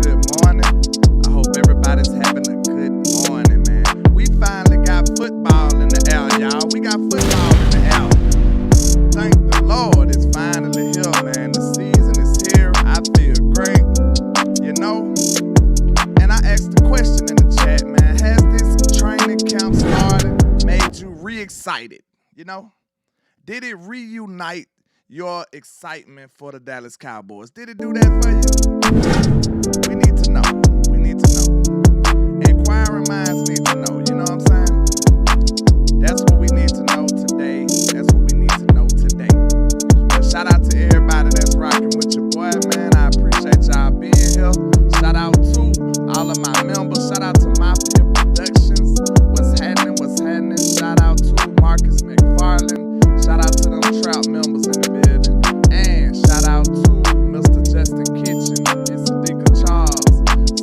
good morning. I hope everybody's having a good morning, man. We finally got football in the air, y'all. We got football in the air. Thank the Lord, it's finally here, man. The season is here. I feel great, you know. And I asked the question in the chat, man. Has this training camp started made you re-excited? You know? Did it reunite your excitement for the Dallas Cowboys? Did it do that for you? We need to know. We need to know. Inquiring minds need to know. You know what I'm saying? That's what we need to know today. That's what we need to know today. Shout out to everybody that's rocking with your boy, man. I appreciate y'all being here. Shout out to all of my members. Shout out to Mafia Productions. What's happening? What's happening? Shout out to Marcus McFarland. Shout out to them Trout members in the building. And shout out to Mr. Justin Kitchen, Miss Adika Charles,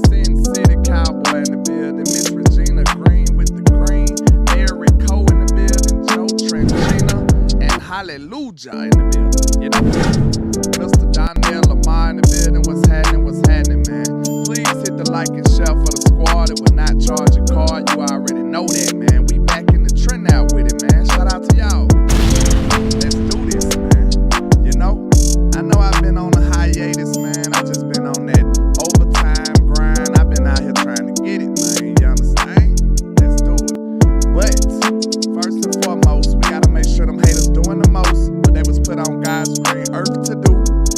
Sin City Cowboy in the building, Miss Regina Green with the green, Mary Coe in the building, Joe Trentino, and Hallelujah in the building. You know, Mr. Donnell Lamar in the building. What's happening? What's happening, man? Please hit the like and share for the squad. It will not charge a card. You already know that, man. We back in the trend now with it, man. Shout out to y'all. Let's do this, man. You know, I know I've been on a hiatus, man. I just been on that overtime grind. I've been out here trying to get it, man. You understand? Let's do it. But first and foremost, we gotta make sure them haters doing the most. What they was put on God's green earth to do.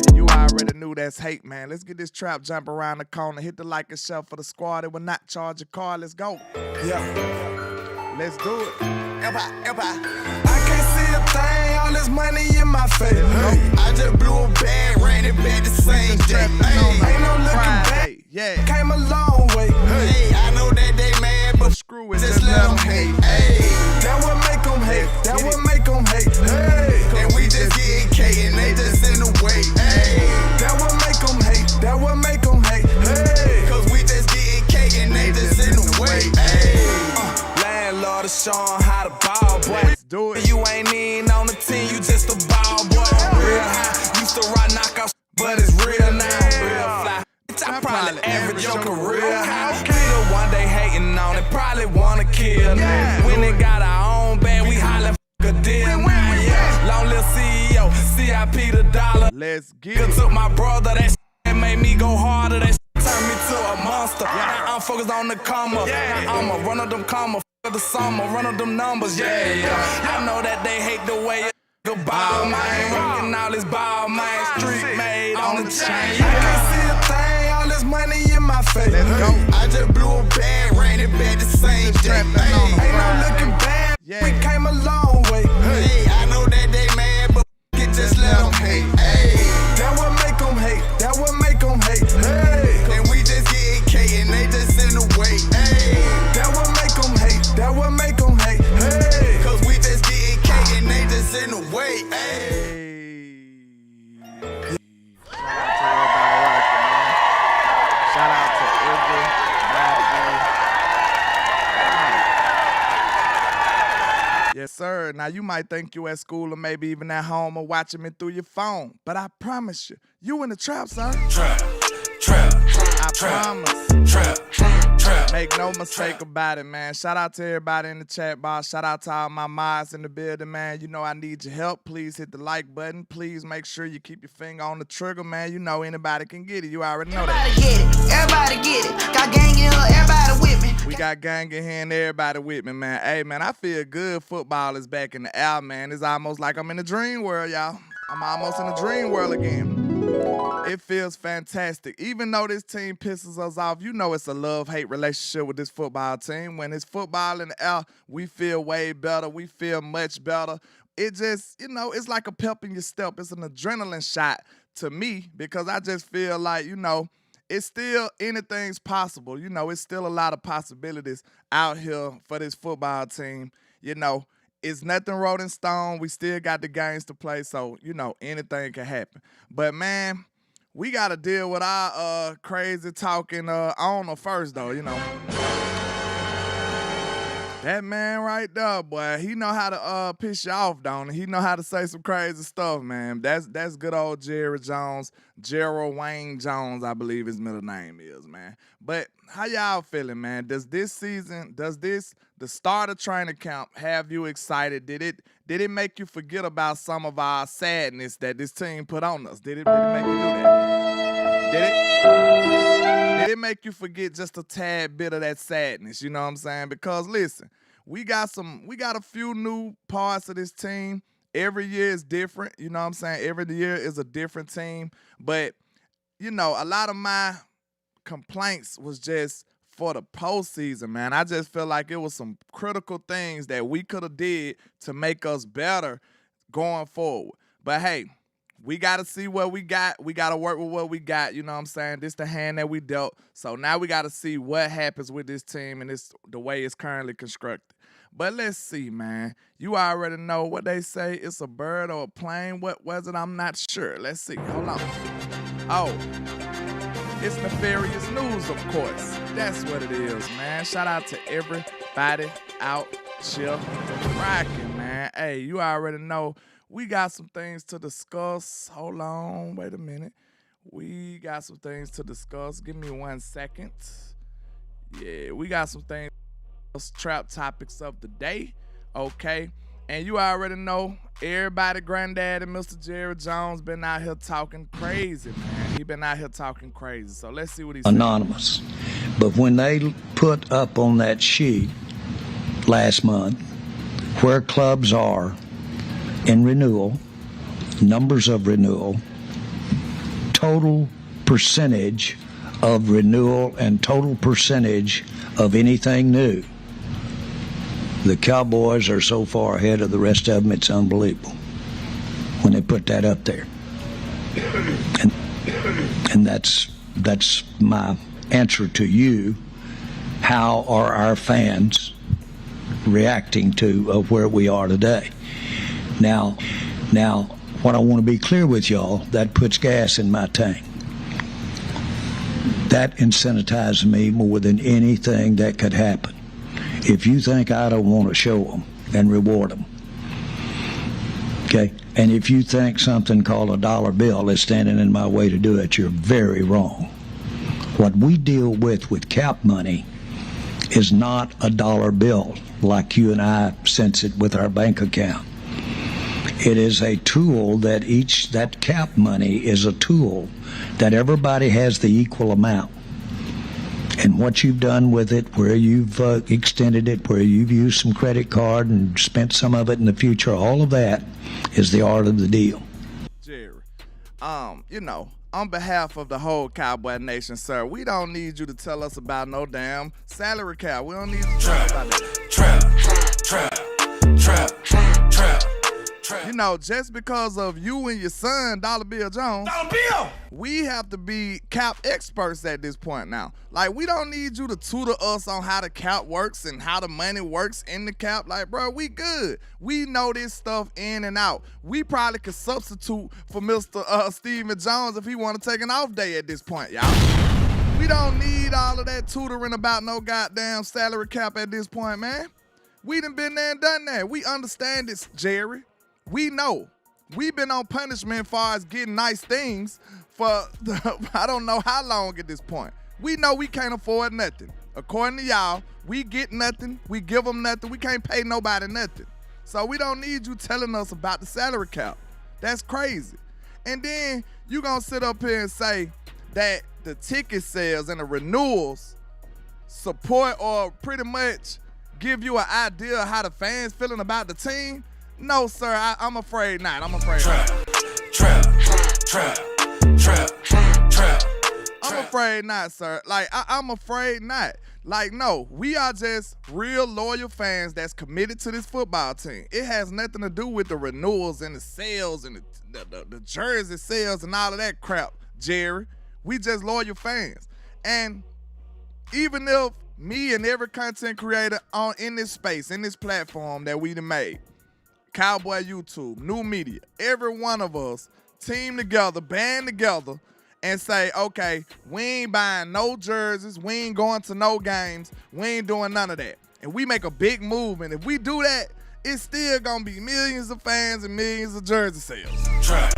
And you already knew that's hate, man. Let's get this trap jump around the corner. Hit the like and share for the squad. It will not charge a car. Let's go. Yeah. Let's do it. I can't see a thing, all this money in my face. Hey. I just blew a bag, ran it back the same day. Hey. Ain't no looking back, yeah. Came a long way. Hey. I know that they mad, but screw it, just let them hate. Hey. That what make them hate, that what make them hate. Hey. And we just getting K and they just in the way. Hey. That what make them hate, that what make them hate. Hey. Cause we just getting K and they just in the way. Hey. Landlord is showing how to ball, boy. Let's do it. You ain't even on the team, you just a ball, boy. Real high, used to ride knockouts, but it's real now. Real fly. I probably average your career high. We the one they hating on it, probably wanna kill. When they got our own band, we hollin' a deal. Long little CEO, CIP the dollar. Let's get it. Took my brother, that made me go harder. That turned me to a monster. Now I'm focused on the comma. Now I'ma run up them comma. The summer, run up them numbers, I know that they hate the way it go ball, man. Rockin' all this ball, man. Street made on the chain. I can't see a thing, all this money in my face. Let's go. I just blew a bag, ran it back the same day. Ain't no looking back, we came a long way. Hey, I know that they mad, but just let them hate. Hey, that what make them hate, that what make them hate. Hey, and we just getting K and they just in the way. Hey, that what make them hate, that what make them hate. Hey, cause we just getting K and they just in the way. Hey. Shout out to everybody rocking, man. Yes, sir. Now, you might think you at school or maybe even at home or watching me through your phone. But I promise you, you in the trap, sir. Trap. I promise. Trap. Make no mistake about it, man. Shout out to everybody in the chat box. Shout out to all my mods in the building, man. You know I need your help. Please hit the like button. Please make sure you keep your finger on the trigger, man. You know anybody can get it. You already know that. Everybody get it. Got gang in here, everybody with me. We got gang in here and everybody with me, man. Hey, man, I feel good. Football is back in the air, man. It's almost like I'm in a dream world, y'all. I'm almost in a dream world again. It feels fantastic. Even though this team pisses us off, you know it's a love-hate relationship with this football team. When it's football in the air, we feel way better. We feel much better. It just, you know, it's like a pep in your step. It's an adrenaline shot to me because I just feel like, you know, it's still anything's possible. You know, it's still a lot of possibilities out here for this football team. You know, it's nothing wrote in stone. We still got the games to play, so, you know, anything can happen. But, man, we got to deal with our crazy talking owner first, though, you know. That man right there, boy, he know how to piss you off, don't he? He know how to say some crazy stuff, man. That's good old Jerry Jones. Gerald Wayne Jones, I believe his middle name is, man. But how y'all feeling, man? Does the start of training camp have you excited? Did it make you forget about some of our sadness that this team put on us? Did it make you do that? Did it make you forget just a tad bit of that sadness? You know what I'm saying? Because listen, we got a few new parts of this team. Every year is different. You know what I'm saying? Every year is a different team. But, you know, a lot of my complaints was just for the postseason, man. I just feel like it was some critical things that we could have did to make us better going forward. But hey, we got to see what we got. We got to work with what we got. You know what I'm saying? This the hand that we dealt. So now we got to see what happens with this team and the way it's currently constructed. But let's see, man. You already know what they say. It's a bird or a plane. What was it? I'm not sure. Let's see. Hold on. Oh, it's nefarious news, of course. That's what it is, man. Shout out to everybody out here rocking, man. Hey, you already know. We got some things to discuss. Hold on. Wait a minute. We got some things to discuss. Give me 1 second. Yeah, we got some things. Trap topics of the day. Okay. And you already know everybody, granddad and Mr. Jerry Jones been out here talking crazy, man. He been out here talking crazy. So let's see what he's anonymous. But when they put up on that sheet last month where clubs are in renewal, numbers of renewal, total percentage of renewal, and total percentage of anything new, the Cowboys are so far ahead of the rest of them, it's unbelievable when they put that up there. And that's my answer to you. How are our fans reacting to where we are today? Now, what I want to be clear with y'all, that puts gas in my tank. That incentivizes me more than anything that could happen. If you think I don't want to show them and reward them, okay, and if you think something called a dollar bill is standing in my way to do it, you're very wrong. What we deal with cap money is not a dollar bill like you and I sense it with our bank account. It is a tool that cap money is a tool that everybody has the equal amount. And what you've done with it, where you've extended it, where you've used some credit card and spent some of it in the future, all of that is the art of the deal. Jerry, you know, on behalf of the whole Cowboy Nation, sir, we don't need you to tell us about no damn salary cap. We don't need you to tell us about that. Trap. You know, just because of you and your son, Dollar Bill Jones, we have to be cap experts at this point now. Like, we don't need you to tutor us on how the cap works and how the money works in the cap. Like, bro, we good. We know this stuff in and out. We probably could substitute for Mr. Steven Jones if he want to take an off day at this point, y'all. We don't need all of that tutoring about no goddamn salary cap at this point, man. We done been there and done that. We understand this, Jerry. We know. We've been on punishment as far as getting nice things for I don't know how long at this point. We know we can't afford nothing. According to y'all, we get nothing. We give them nothing. We can't pay nobody nothing. So we don't need you telling us about the salary cap. That's crazy. And then you gonna sit up here and say that the ticket sales and the renewals support or pretty much give you an idea of how the fans feeling about the team? No, sir, I'm afraid not. I'm afraid not. I'm afraid not, sir. Like, I'm afraid not. Like, no, we are just real loyal fans that's committed to this football team. It has nothing to do with the renewals and the sales and the jersey sales and all of that crap, Jerry. We just loyal fans. And even if me and every content creator in this space, in this platform that we done made, Cowboy YouTube, new media, every one of us team together, band together, and say, okay, we ain't buying no jerseys, we ain't going to no games, we ain't doing none of that. And we make a big move, and if we do that, it's still gonna be millions of fans and millions of jersey sales. Trap.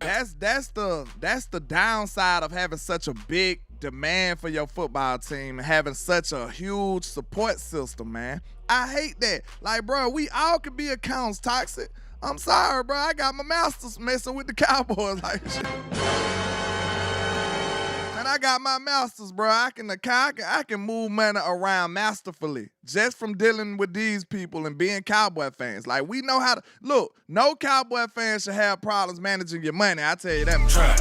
That's the downside of having such a big demand for your football team and having such a huge support system, man. I hate that. Like, bro, we all could be accounts toxic. I'm sorry, bro. I got my masters messing with the Cowboys like shit. And I got my masters, bro. I can move money around masterfully just from dealing with these people and being Cowboy fans. Like, we know how to look. No Cowboy fan should have problems managing your money. I tell you that. Trap.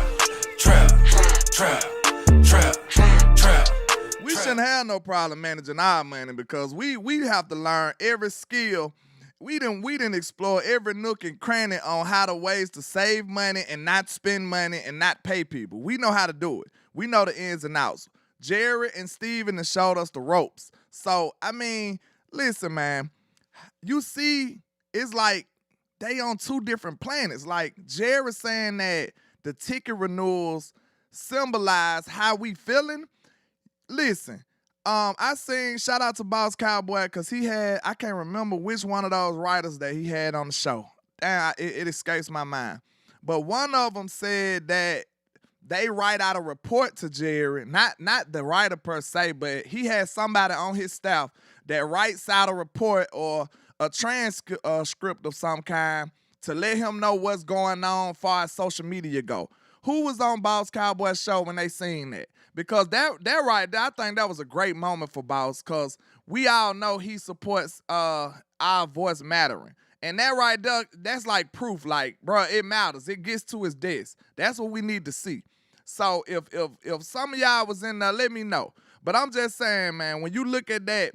We shouldn't have no problem managing our money because we have to learn every skill. We didn't explore every nook and cranny on how to ways to save money and not spend money and not pay people. We know how to do it. We know the ins and outs. Jerry and Steven have showed us the ropes. So, I mean, listen, man. You see, it's like they on two different planets. Like, Jerry saying that the ticket renewals symbolize how we feeling. Listen, I seen, shout out to Boss Cowboy, because he had, I can't remember which one of those writers that he had on the show. Damn, it escapes my mind. But one of them said that they write out a report to Jerry, not the writer per se, but he has somebody on his staff that writes out a report or a transcript of some kind to let him know what's going on as far as social media go. Who was on Boss Cowboy's show when they seen that? Because that right there, I think that was a great moment for Boss, because we all know he supports our voice mattering. And that right there, that's like proof, like, bro, it matters. It gets to his desk. That's what we need to see. So if some of y'all was in there, let me know. But I'm just saying, man, when you look at that,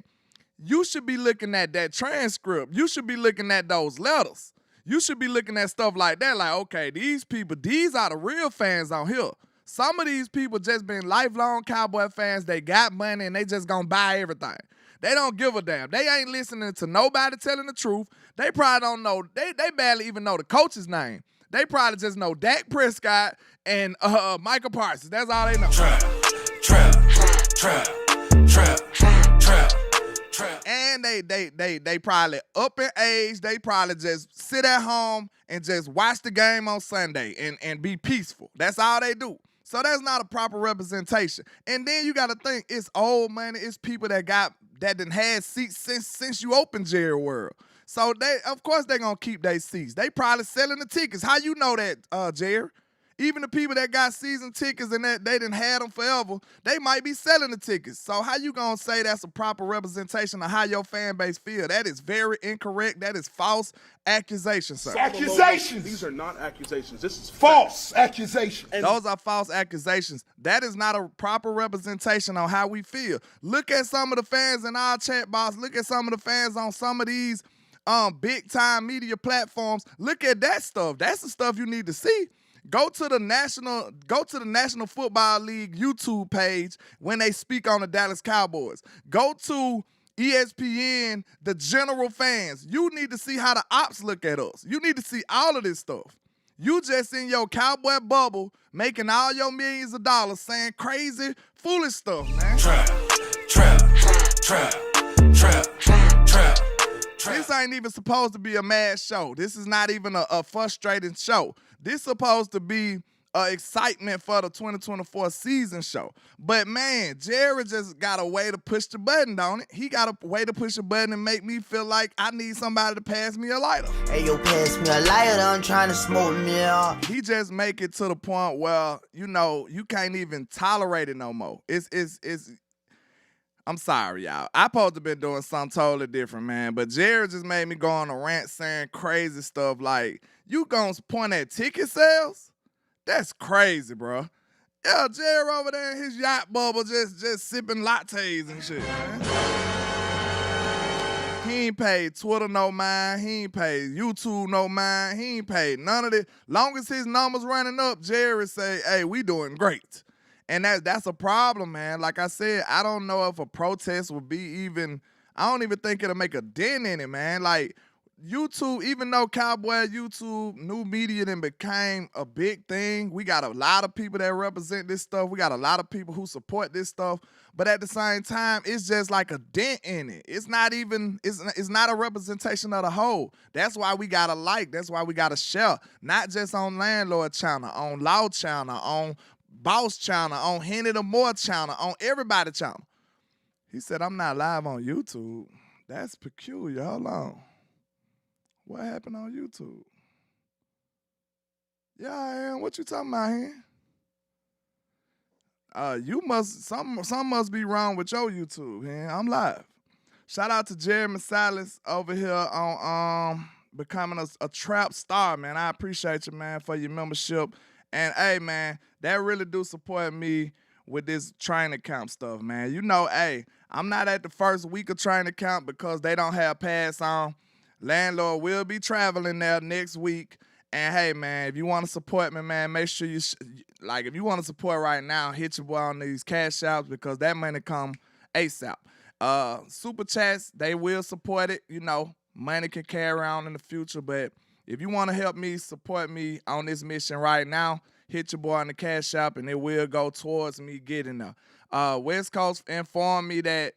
you should be looking at that transcript. You should be looking at those letters. You should be looking at stuff like that, like, okay, these people, these are the real fans on here. Some of these people just been lifelong Cowboy fans. They got money and they just gonna buy everything. They don't give a damn. They ain't listening to nobody telling the truth. They probably don't know, they barely even know the coach's name. They probably just know Dak Prescott and Michael Parsons. That's all they know. Trap. And they probably up in age. They probably just sit at home and just watch the game on Sunday and be peaceful. That's all they do. So that's not a proper representation. And then you got to think, it's old money. It's people that done had seats since you opened Jerry World. So of course they're gonna keep their seats. They probably selling the tickets. How you know that, Jerry? Even the people that got season tickets and that they done had them forever, they might be selling the tickets. So how you gonna say that's a proper representation of how your fan base feel? That is very incorrect. That is false accusation, sir. Accusations. These are not accusations. This is false accusations. Those are false accusations. That is not a proper representation on how we feel. Look at some of the fans in our chat box. Look at some of the fans on some of these big time media platforms. Look at that stuff. That's the stuff you need to see. Go to the National Football League YouTube page when they speak on the Dallas Cowboys. Go to ESPN, the general fans. You need to see how the ops look at us. You need to see all of this stuff. You just in your Cowboy bubble making all your millions of dollars saying crazy, foolish stuff, man. Trap. This ain't even supposed to be a mad show. This is not even a frustrating show. This supposed to be excitement for the 2024 season show. But, man, Jerry just got a way to push the button, don't it? He got a way to push a button and make me feel like I need somebody to pass me a lighter. Hey, yo, pass me a lighter. I'm trying to smoke me out. He just make it to the point where, you know, you can't even tolerate it no more. I'm sorry, y'all. I supposed to been doing something totally different, man. But Jerry just made me go on a rant saying crazy stuff like, you gonna point at ticket sales? That's crazy, bro. Yeah, Jerry over there in his yacht bubble just sipping lattes and shit, man. He ain't paid Twitter no mind. He ain't paid YouTube no mind. He ain't paid none of it. Long as his numbers running up, Jerry say, hey, we doing great. And that's a problem, man. Like I said, I don't know if a protest would be even, I don't even think it'll make a dent in it, man. Like, YouTube, even though Cowboy YouTube, new media then became a big thing, we got a lot of people that represent this stuff. We got a lot of people who support this stuff. But at the same time, it's just like a dent in it. It's not even, it's not a representation of the whole. That's why we got to like. That's why we got to share. Not just on Landlord channel, on Law channel, on Boss channel, on Henny the Moore channel, on everybody channel. He said, I'm not live on YouTube. That's peculiar. Hold on. What happened on YouTube? Yeah, I am. What you talking about here? You must, something must be wrong with your YouTube, man. I'm live. Shout out to Jeremy Silas over here on becoming a trap star, man. I appreciate you, man, for your membership. And hey, man, that really do support me with this training camp stuff, man. You know, hey, I'm not at the first week of training camp because they don't have pass on. Landlord will be traveling there next week. And hey, man, if you want to support me, man, make sure you, if you want to support right now, hit your boy on these cash apps because that money come ASAP. Super chats, they will support it. You know, money can carry on in the future. But if you want to help me, support me on this mission right now, hit your boy on the cash app and it will go towards me getting there. West Coast informed me that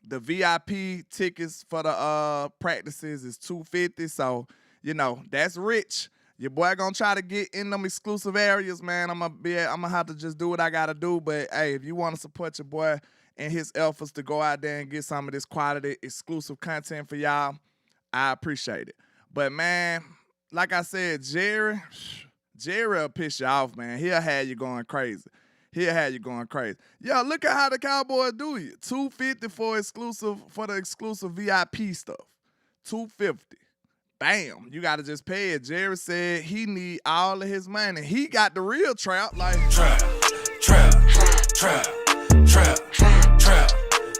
the VIP tickets for the practices is $250. So, you know, that's rich. Your boy gonna try to get in them exclusive areas, man. I'm gonna have to just do what I gotta do. But hey, if you want to support your boy and his efforts to go out there and get some of this quality exclusive content for y'all, I appreciate it. But man, like I said, Jerry will piss you off, man. He'll have you going crazy. Yo, look at how the Cowboys do you. $250 for the exclusive VIP stuff. $250. Bam, you got to just pay it. Jerry said he need all of his money. He got the real trap. Like trap.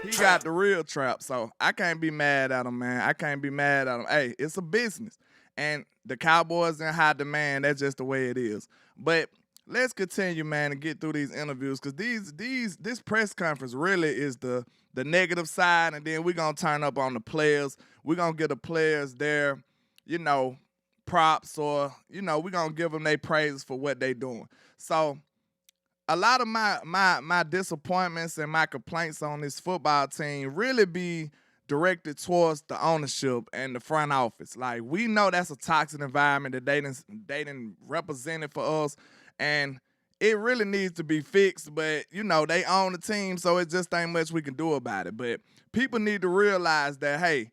He got the real trap. So I can't be mad at him, man. Hey, it's a business. And the Cowboys in high demand. That's just the way it is. But let's continue, man, and get through these interviews because this press conference really is the negative side. And then we're going to turn up on the players. We're going to get the players their, you know, props or, you know, we're going to give them their praises for what they doing. So a lot of my disappointments and my complaints on this football team really be directed towards the ownership and the front office. Like, we know that's a toxic environment that they done represented for us, and it really needs to be fixed, but, you know, they own the team, so it just ain't much we can do about it. But people need to realize that, hey,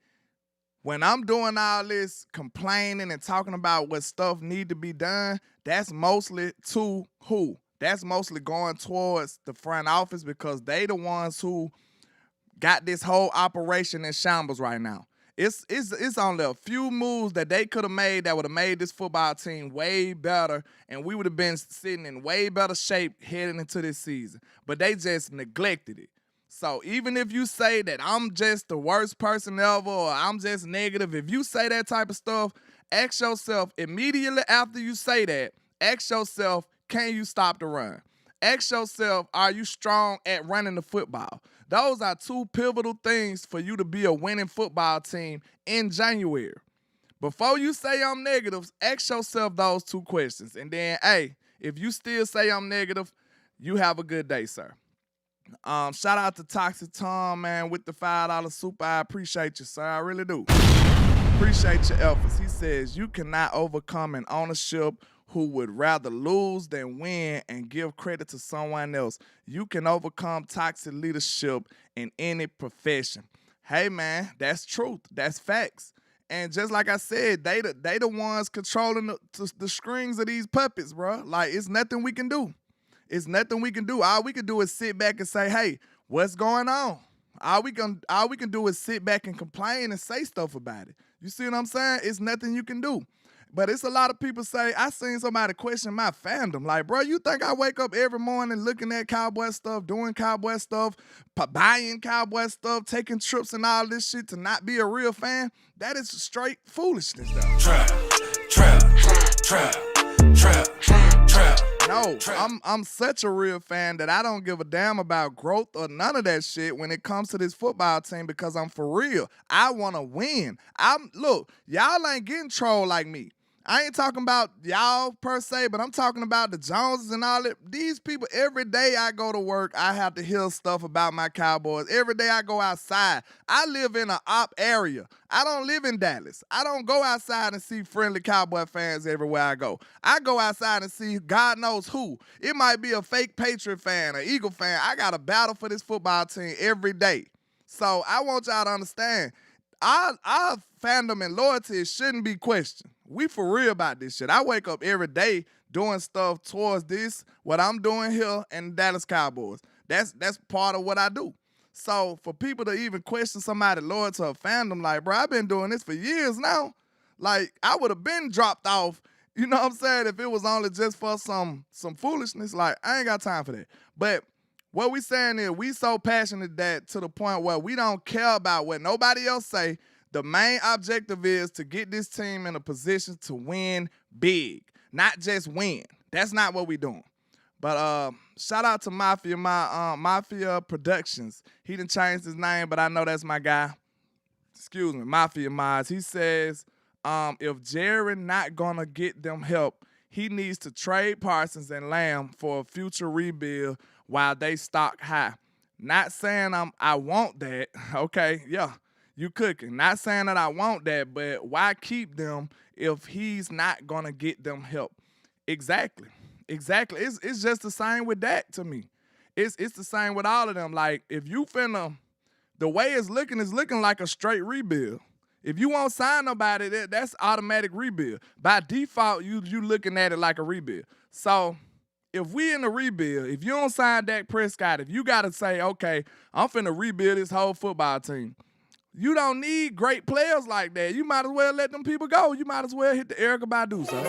when I'm doing all this complaining and talking about what stuff need to be done, that's mostly to who? That's mostly going towards the front office because they the ones who got this whole operation in shambles right now. It's only a few moves that they could have made that would have made this football team way better, and we would have been sitting in way better shape heading into this season. But they just neglected it. So even if you say that I'm just the worst person ever or I'm just negative, if you say that type of stuff, ask yourself immediately after you say that, ask yourself, can you stop the run? Ask yourself, are you strong at running the football? Those are two pivotal things for you to be a winning football team in January. Before you say I'm negative, ask yourself those two questions. And then, hey, if you still say I'm negative, you have a good day, sir. Shout out to Toxic Tom, man, with the $5 super. I appreciate you, sir. I really do. Appreciate your efforts. He says, you cannot overcome an ownership who would rather lose than win and give credit to someone else. You can overcome toxic leadership in any profession. Hey, man, that's truth. That's facts. And just like I said, they the ones controlling the strings of these puppets, bro. Like, it's nothing we can do. It's nothing we can do. All we can do is sit back and say, hey, what's going on? All we can do is sit back and complain and say stuff about it. You see what I'm saying? It's nothing you can do. But it's a lot of people say, I seen somebody question my fandom. Like, bro, you think I wake up every morning looking at Cowboy stuff, doing Cowboy stuff, buying Cowboy stuff, taking trips and all this shit to not be a real fan? That is straight foolishness, though. Trap. No, No, I'm such a real fan that I don't give a damn about growth or none of that shit when it comes to this football team because I'm for real. I want to win. Look, y'all ain't getting trolled like me. I ain't talking about y'all per se, but I'm talking about the Joneses and all that. These people, every day I go to work, I have to hear stuff about my Cowboys. Every day I go outside. I live in an op area. I don't live in Dallas. I don't go outside and see friendly Cowboy fans everywhere I go. I go outside and see God knows who. It might be a fake Patriot fan, an Eagle fan. I got to battle for this football team every day. So I want y'all to understand, our fandom and loyalty shouldn't be questioned. We for real about this shit. I wake up every day doing stuff towards this, what I'm doing here in the Dallas Cowboys. That's part of what I do. So for people to even question somebody loyal to a fandom, like, bro, I've been doing this for years now. Like, I would have been dropped off, you know what I'm saying, if it was only just for some foolishness. Like, I ain't got time for that. But what we saying is we so passionate that to the point where we don't care about what nobody else say. The main objective is to get this team in a position to win big, not just win. That's not what we doing. But shout out to Mafia, Mafia Productions. He done changed his name, but I know that's my guy. Excuse me, Mafia Mods. He says, if Jerry not gonna get them help, he needs to trade Parsons and Lamb for a future rebuild while they stock high. Not saying I want that. Okay, yeah. You cooking. Not saying that I want that, but why keep them if he's not going to get them help? Exactly. It's just the same with Dak to me. It's the same with all of them. Like, if you finna, the way it's looking like a straight rebuild. If you won't sign nobody, that's automatic rebuild. By default, you looking at it like a rebuild. So if we in a rebuild, if you don't sign Dak Prescott, if you got to say, okay, I'm finna rebuild this whole football team, you don't need great players like that. You might as well let them people go. You might as well hit the Erykah Badu, son.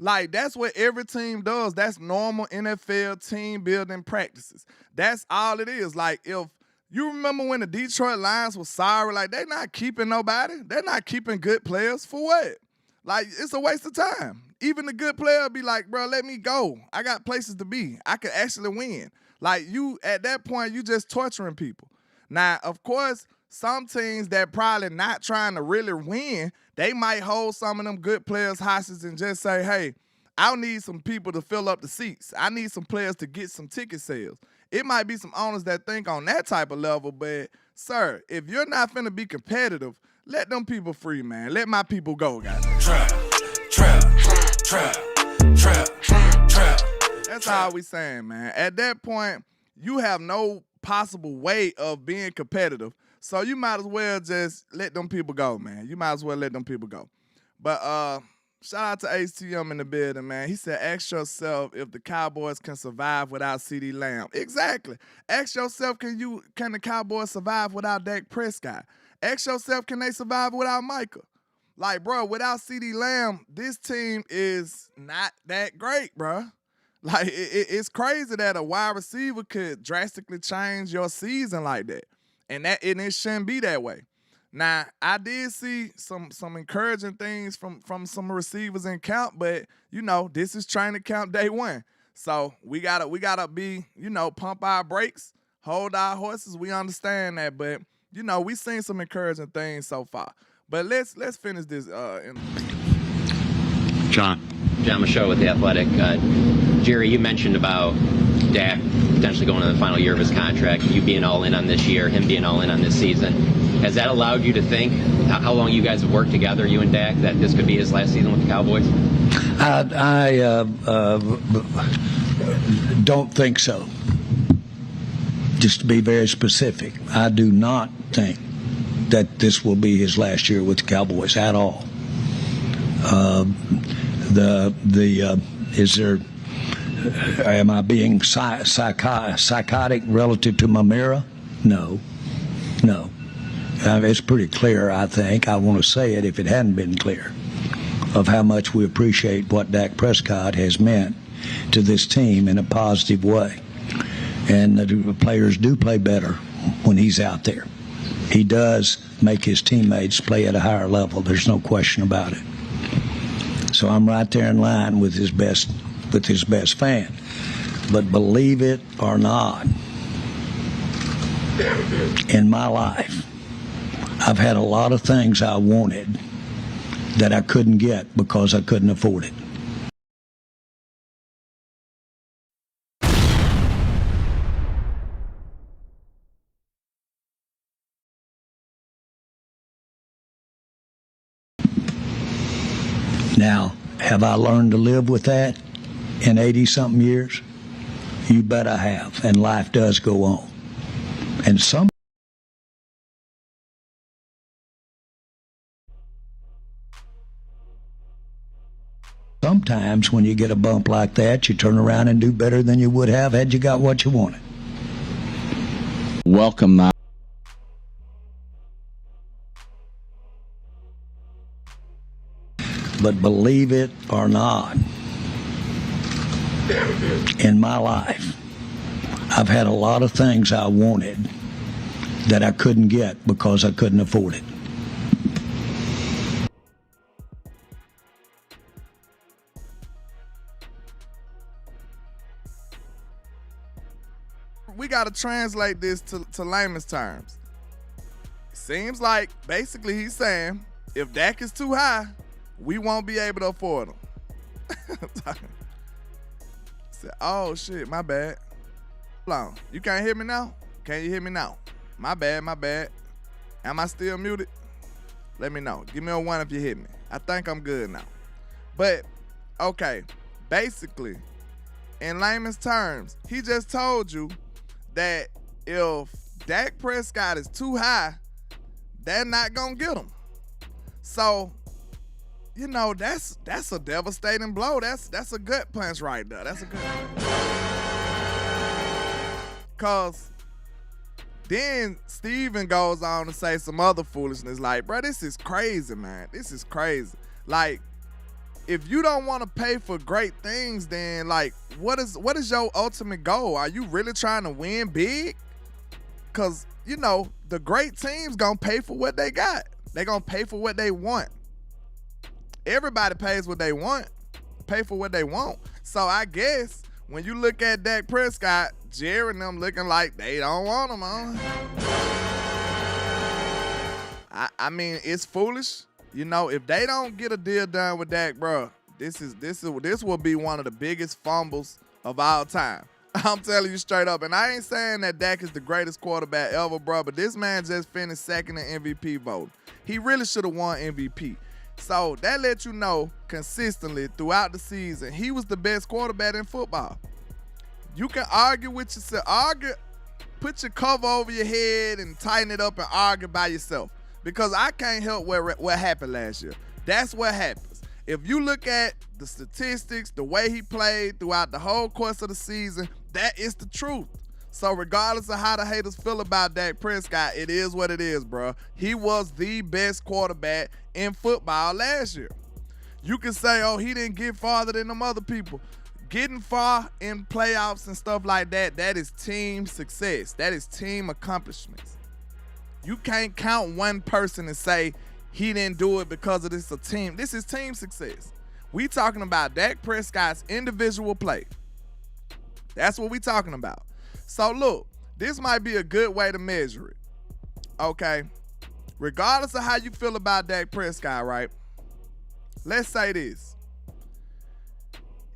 Like, that's what every team does. That's normal NFL team building practices. That's all it is. Like, if you remember when the Detroit Lions was sorry, like, they're not keeping nobody. They're not keeping good players for what? Like, it's a waste of time. Even the good player be like, bro, let me go. I got places to be. I could actually win. Like, you, at that point, you just torturing people. Now, of course, some teams that probably not trying to really win, they might hold some of them good players hostage and just say, hey, I need some people to fill up the seats. I need some players to get some ticket sales. It might be some owners that think on that type of level, but, sir, if you're not finna be competitive, let them people free, man. Let my people go, guys. Trap. That's all we saying, man. At that point, you have no possible way of being competitive. So you might as well just let them people go, man. You might as well let them people go. But shout out to HTM in the building, man. He said, ask yourself if the Cowboys can survive without CeeDee Lamb. Exactly. Ask yourself, can the Cowboys survive without Dak Prescott? Ask yourself, can they survive without Micah? Like, bro, without CeeDee Lamb, this team is not that great, bro. Like, it's crazy that a wide receiver could drastically change your season like that. And it shouldn't be that way. Now, I did see some encouraging things from some receivers in camp, but, you know, this is training camp day one. So we gotta be, you know, pump our brakes, hold our horses. We understand that, but, you know, we seen some encouraging things so far. But let's finish this. John Michaud with The Athletic. Jerry, you mentioned about Dak potentially going to the final year of his contract, you being all in on this year, him being all in on this season. Has that allowed you to think how long you guys have worked together, you and Dak, that this could be his last season with the Cowboys? I don't think so. Just to be very specific, I do not think that this will be his last year with the Cowboys at all. Am I being psychotic relative to my mirror? No. It's pretty clear, I think. I want to say it if it hadn't been clear, of how much we appreciate what Dak Prescott has meant to this team in a positive way. And the players do play better when he's out there. He does make his teammates play at a higher level. There's no question about it. So I'm right there in line with his best fan. But believe it or not, in my life, I've had a lot of things I wanted that I couldn't get because I couldn't afford it. Now, have I learned to live with that in 80-something years? You bet I have, and life does go on. And sometimes when you get a bump like that, you turn around and do better than you would have had you got what you wanted. Welcome now. But believe it or not, in my life, I've had a lot of things I wanted that I couldn't get because I couldn't afford it. We got to translate this to layman's terms. Seems like basically he's saying if Dak is too high, we won't be able to afford him. Said, oh shit, my bad. Hold on. You can't hear me now? Can you hear me now? My bad. Am I still muted? Let me know. Give me a 1 if you hear me. I think I'm good now. But, okay, basically, in layman's terms, he just told you that if Dak Prescott is too high, they're not gonna get him. So, you know, that's a devastating blow. That's a gut punch right there. That's a good punch. Cause then Steven goes on to say some other foolishness like, bro, this is crazy, man. This is crazy. Like, if you don't want to pay for great things, then like, what is your ultimate goal? Are you really trying to win big? Cause, you know, the great teams gonna pay for what they got. They gonna pay for what they want. Everybody pays what they want, pay for what they want. So I guess when you look at Dak Prescott, Jerry and them looking like they don't want him, huh? I mean, it's foolish. You know, if they don't get a deal done with Dak, bro, this will be one of the biggest fumbles of all time. I'm telling you straight up. And I ain't saying that Dak is the greatest quarterback ever, bro, but this man just finished second in MVP vote. He really should have won MVP. So that lets you know consistently throughout the season, he was the best quarterback in football. You can argue with yourself, put your cover over your head and tighten it up and argue by yourself. Because I can't help what happened last year. That's what happens. If you look at the statistics, the way he played throughout the whole course of the season, that is the truth. So regardless of how the haters feel about Dak Prescott, it is what it is, bro. He was the best quarterback in football last year. You can say, oh, he didn't get farther than them other people. Getting far in playoffs and stuff like that, that is team success. That is team accomplishments. You can't count one person and say he didn't do it because of this a team. This is team success. We talking about Dak Prescott's individual play. That's what we talking about. So look, this might be a good way to measure it. Okay? Regardless of how you feel about Dak Prescott, right? Let's say this.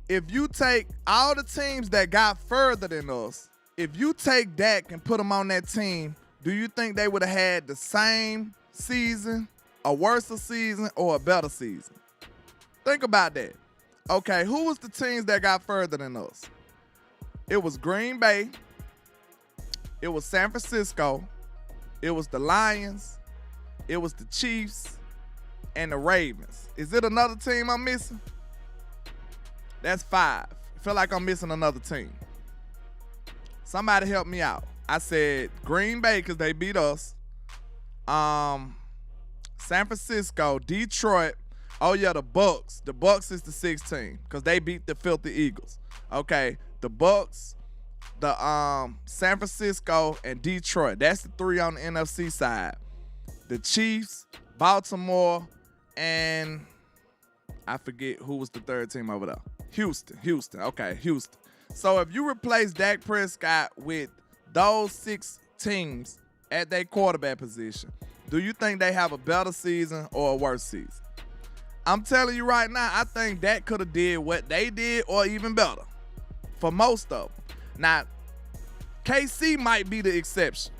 If you take all the teams that got further than us, if you take Dak and put him on that team, do you think they would have had the same season, a worse season, or a better season? Think about that. Okay, who was the teams that got further than us? It was Green Bay. It was San Francisco. It was the Lions. It was the Chiefs and the Ravens. Is it another team I'm missing? That's 5. I feel like I'm missing another team. Somebody help me out. I said Green Bay because they beat us. San Francisco, Detroit. Oh yeah, the Bucks. The Bucks is the 6th team because they beat the filthy Eagles. Okay, the Bucks, the San Francisco, and Detroit. That's the 3 on the NFC side. The Chiefs, Baltimore, and I forget who was the third team over there. Houston. Okay, Houston. So if you replace Dak Prescott with those 6 teams at their quarterback position, do you think they have a better season or a worse season? I'm telling you right now, I think Dak could have did what they did or even better for most of them. Now, KC might be the exception.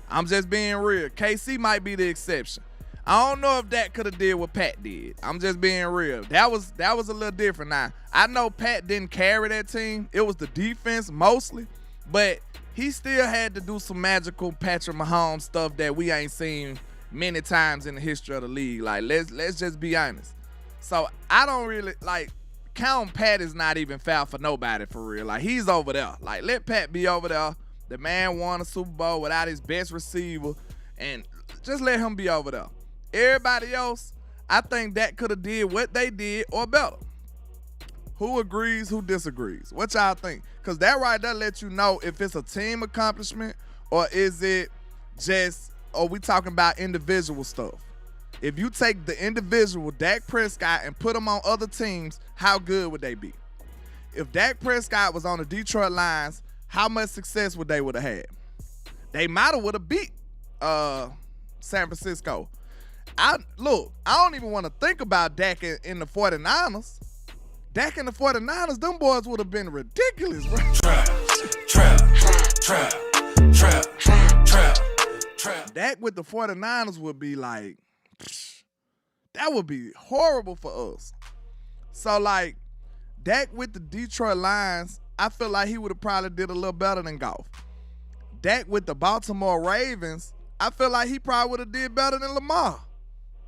I'm just being real. KC might be the exception. I don't know if Dak could have did what Pat did. I'm just being real. That was a little different. Now, I know Pat didn't carry that team. It was the defense mostly, but he still had to do some magical Patrick Mahomes stuff that we ain't seen many times in the history of the league. Like, let's just be honest. So I don't really like counting Pat is not even foul for nobody for real. Like, he's over there. Like, let Pat be over there. The man won a Super Bowl without his best receiver, and just let him be over there. Everybody else, I think that could have did what they did or better. Who agrees, who disagrees? What y'all think? Because that right there lets you know if it's a team accomplishment or is it just, or we talking about individual stuff. If you take the individual Dak Prescott and put him on other teams, how good would they be? If Dak Prescott was on the Detroit Lions, how much success would they have had? They might have would have beat San Francisco. I don't even want to think about Dak in the 49ers. Dak in the 49ers, them boys would have been ridiculous, bro. Trap. Dak with the 49ers would be like, that would be horrible for us. So, like, Dak with the Detroit Lions, I feel like he would have probably did a little better than Goff. Dak with the Baltimore Ravens, I feel like he probably would have did better than Lamar.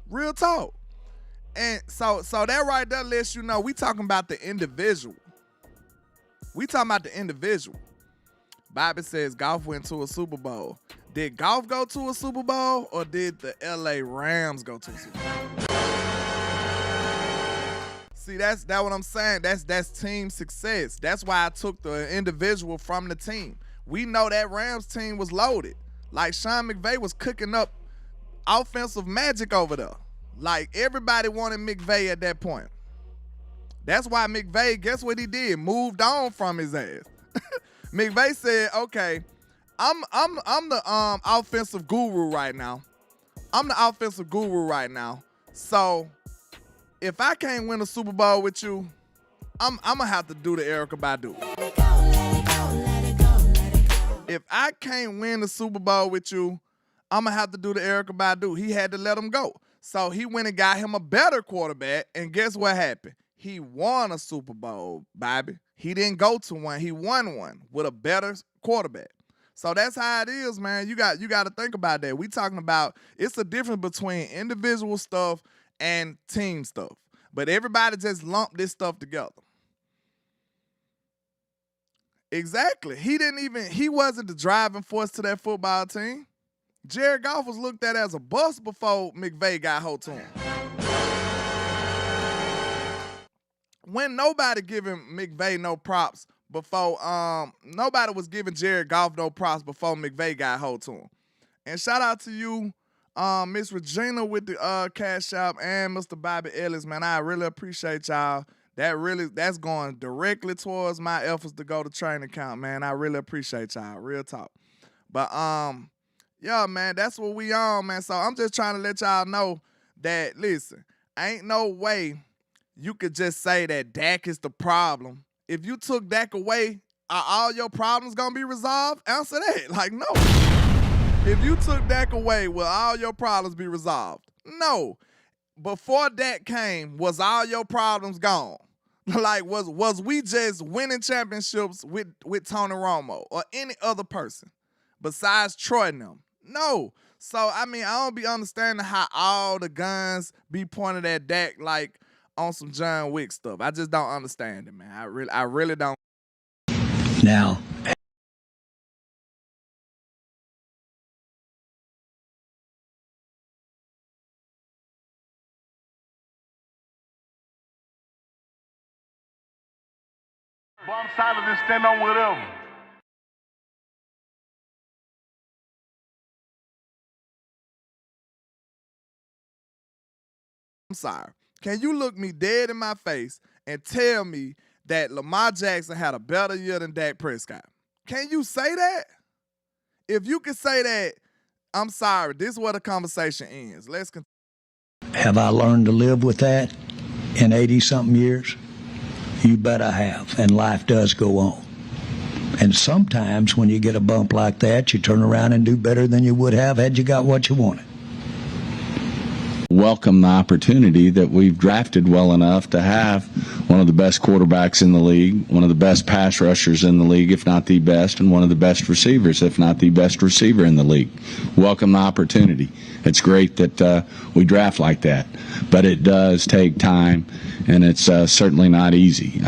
Real talk. And so that right there lets you know we talking about the individual. Bobby says Goff went to a Super Bowl. Did Goff go to a Super Bowl or did the LA Rams go to a Super Bowl? See, that's what I'm saying. That's team success. That's why I took the individual from the team. We know that Rams team was loaded. Like, Sean McVay was cooking up offensive magic over there. Like, everybody wanted McVay at that point. That's why McVay, guess what he did? Moved on from his ass. McVay said, okay, I'm the offensive guru right now. So if I can't win a Super Bowl with you, I'm gonna have to do the Erykah Badu. If I can't win the Super Bowl with you, I'm gonna have to do the Erykah Badu. He had to let him go. So he went and got him a better quarterback, and guess what happened? He won a Super Bowl, Bobby. He didn't go to one. He won one with a better quarterback. So that's how it is, man. You got to think about that. We talking about, it's a difference between individual stuff and team stuff. But everybody just lumped this stuff together. Exactly. He wasn't the driving force to that football team. Jared Goff was looked at as a bust before McVay got hold to him. When nobody giving McVay no props before, nobody was giving Jared Goff no props before McVay got hold to him. And shout out to you, Miss Regina with the Cash App, and Mr. Bobby Ellis, man. I really appreciate y'all. That's going directly towards my efforts to go to training camp, man. I really appreciate y'all. Real talk. But yeah, man, that's what we on, man. So I'm just trying to let y'all know that, listen, ain't no way you could just say that Dak is the problem. If you took Dak away, are all your problems going to be resolved? Answer that. Like, no. If you took Dak away, will all your problems be resolved? No. Before Dak came, was all your problems gone? Like, was we just winning championships with Tony Romo or any other person besides Troy and them? No. So, I mean, I don't be understanding how all the guns be pointed at Dak like on some John Wick stuff. I just don't understand it, man. I really don't. Now, Bomb silent and stand on whatever. I'm sorry. Can you look me dead in my face and tell me that Lamar Jackson had a better year than Dak Prescott? Can you say that? If you can say that, I'm sorry. This is where the conversation ends. Let's continue. Have I learned to live with that in 80-something years? You bet I have, and life does go on. And sometimes when you get a bump like that, you turn around and do better than you would have had you got what you wanted. Welcome the opportunity that we've drafted well enough to have one of the best quarterbacks in the league, one of the best pass rushers in the league, if not the best, and one of the best receivers, if not the best receiver in the league. Welcome the opportunity. It's great that we draft like that, but it does take time, and it's certainly not easy.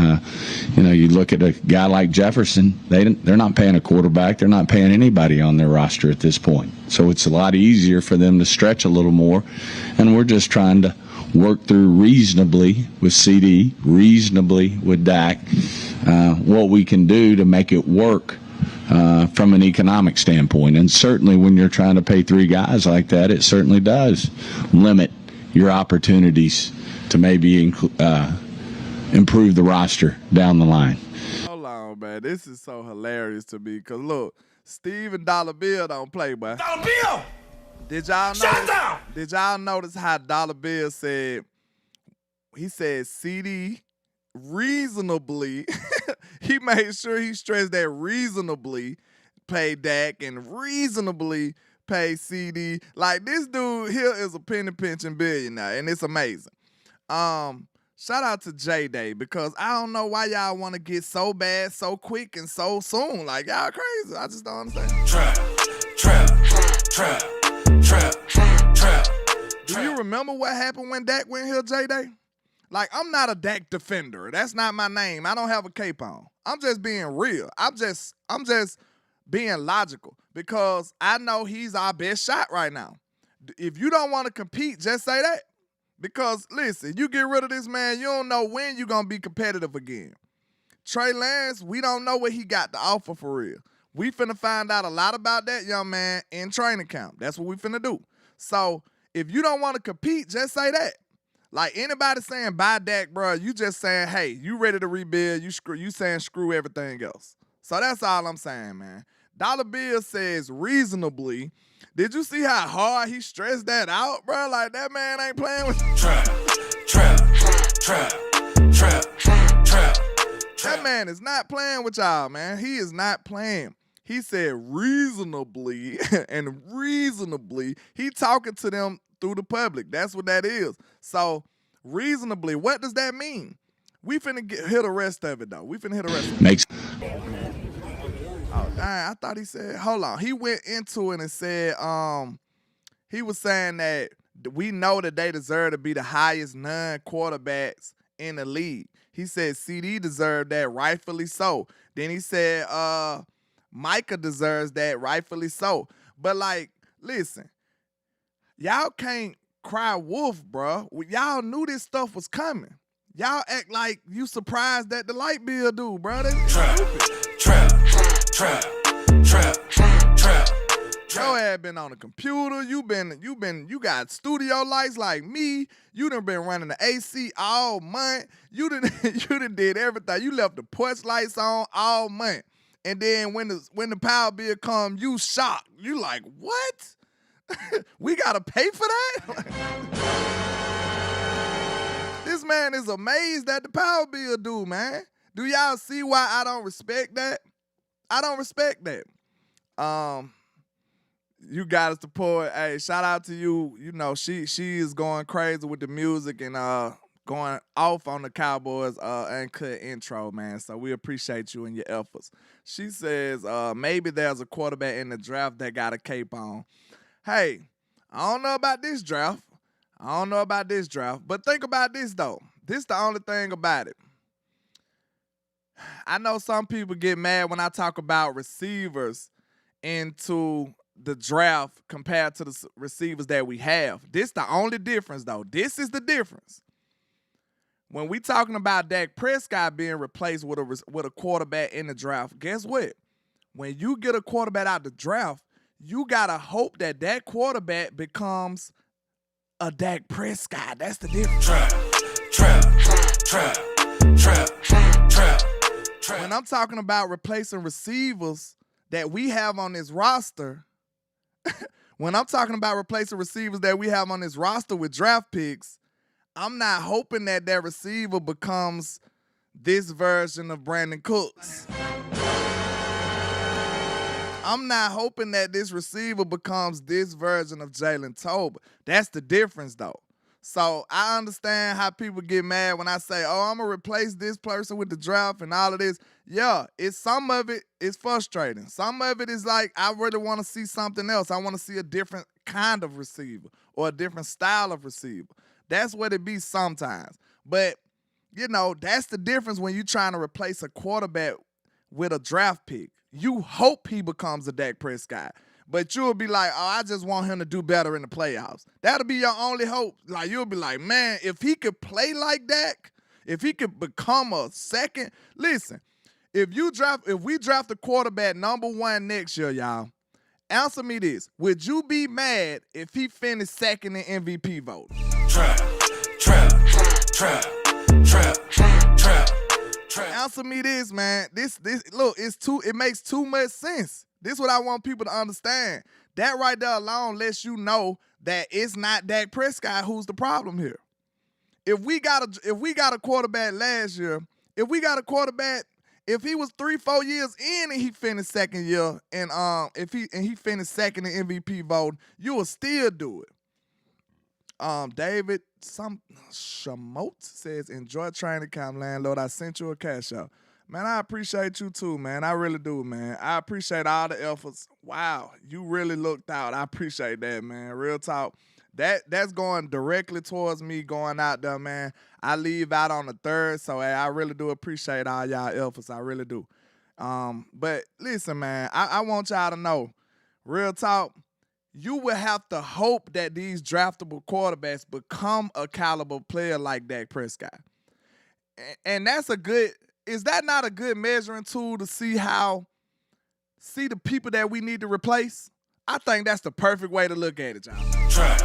You look at a guy like Jefferson, they're not paying a quarterback. They're not paying anybody on their roster at this point. So it's a lot easier for them to stretch a little more, and we're just trying to work through reasonably with CD, reasonably with Dak, what we can do to make it work from an economic standpoint. And certainly when you're trying to pay three guys like that, it certainly does limit your opportunities to maybe improve the roster down the line. Hold on, man. This is so hilarious to me because, look, Steve and Dollar Bill don't play, boy. Dollar Bill! Did y'all notice how Dollar Bill said, he said CD reasonably, he made sure he stressed that reasonably pay Dak and reasonably pay CD. Like, this dude here is a penny pinching billionaire, and it's amazing. Shout out to J-Day, because I don't know why y'all want to get so bad so quick and so soon. Like, y'all crazy. I just don't understand. Trap. Do you remember what happened when Dak went here, J-Day? Like, I'm not a Dak defender. That's not my name. I don't have a cape on. I'm just being real. I'm just being logical, because I know he's our best shot right now. If you don't want to compete, just say that. Because, listen, you get rid of this man, you don't know when you're going to be competitive again. Trey Lance, we don't know what he got to offer for real. We finna find out a lot about that young man in training camp. That's what we finna do. So, if you don't want to compete, just say that. Like, anybody saying buy Dak, bro, you just saying, hey, you ready to rebuild, you saying screw everything else. So that's all I'm saying, man. Dollar Bill says reasonably. Did you see how hard he stressed that out, bro? Like, that man ain't playing with Trap. That man is not playing with y'all, man. He is not playing. He said reasonably, and reasonably, he talking to them through the public. That's what that is. So, reasonably, what does that mean? We finna hit the rest of it, though. We finna hit the rest of it. Oh, dang, I thought he said, hold on. He went into it and said, he was saying that we know that they deserve to be the highest non-quarterbacks in the league. He said CD deserved that, rightfully so. Then he said Micah deserves that, rightfully so. But, like, listen, y'all can't cry wolf, bro. Y'all knew this stuff was coming. Y'all act like you surprised that the light bill do, bro. That's stupid. Trap. Your ass been on the computer. You got studio lights like me. You done been running the AC all month. You done did everything. You left the porch lights on all month. And then when the power bill come, you shocked. You like, what? We gotta pay for that? This man is amazed at the power bill due, man. Do y'all see why I don't respect that? I don't respect that. You got us support. Hey, shout out to you. You know, she is going crazy with the music and going off on the Cowboys uncut intro, man. So we appreciate you and your efforts. She says maybe there's a quarterback in the draft that got a cape on. Hey, I don't know about this draft. But think about this, though. This the only thing about it. I know some people get mad when I talk about receivers into the draft compared to the receivers that we have. This the only difference, though. This is the difference. When we talking about Dak Prescott being replaced with a quarterback in the draft, guess what? When you get a quarterback out the draft, you got to hope that quarterback becomes a Dak Prescott. That's the difference. When I'm talking about replacing receivers that we have on this roster, when I'm talking about replacing receivers that we have on this roster with draft picks, I'm not hoping that that receiver becomes this version of Brandon Cooks. I'm not hoping that this receiver becomes this version of Jalen Tolbert. That's the difference, though. So I understand how people get mad when I say, oh, I'm going to replace this person with the draft and all of this. Yeah, some of it is frustrating. Some of it is like, I really want to see something else. I want to see a different kind of receiver or a different style of receiver. That's what it be sometimes. But, you know, that's the difference when you're trying to replace a quarterback with a draft pick. You hope he becomes a Dak Prescott. But you'll be like, oh, I just want him to do better in the playoffs. That'll be your only hope. Like, you'll be like, man, if he could play like Dak, if he could become a second. Listen, if we draft a quarterback number 1 next year, y'all, answer me this. Would you be mad if he finished second in MVP vote? Trap. Answer me this, man. This look, it makes too much sense. This is what I want people to understand. That right there alone lets you know that it's not Dak Prescott who's the problem here. If we got a quarterback last year, if he was 3-4 years in and he finished second year, and if he finished second in MVP vote, you will still do it. David Shamote says, enjoy training camp, landlord. I sent you a cash out. Man, I appreciate you too, man. I really do, man. I appreciate all the efforts. Wow, you really looked out. I appreciate that, man. Real talk. That's going directly towards me going out there, man. I leave out on the 3rd, so hey, I really do appreciate all y'all efforts. I really do. But listen, man, I want y'all to know, real talk, you will have to hope that these draftable quarterbacks become a caliber player like Dak Prescott. And that's is that not a good measuring tool to see the people that we need to replace? I think that's the perfect way to look at it, y'all. Trap.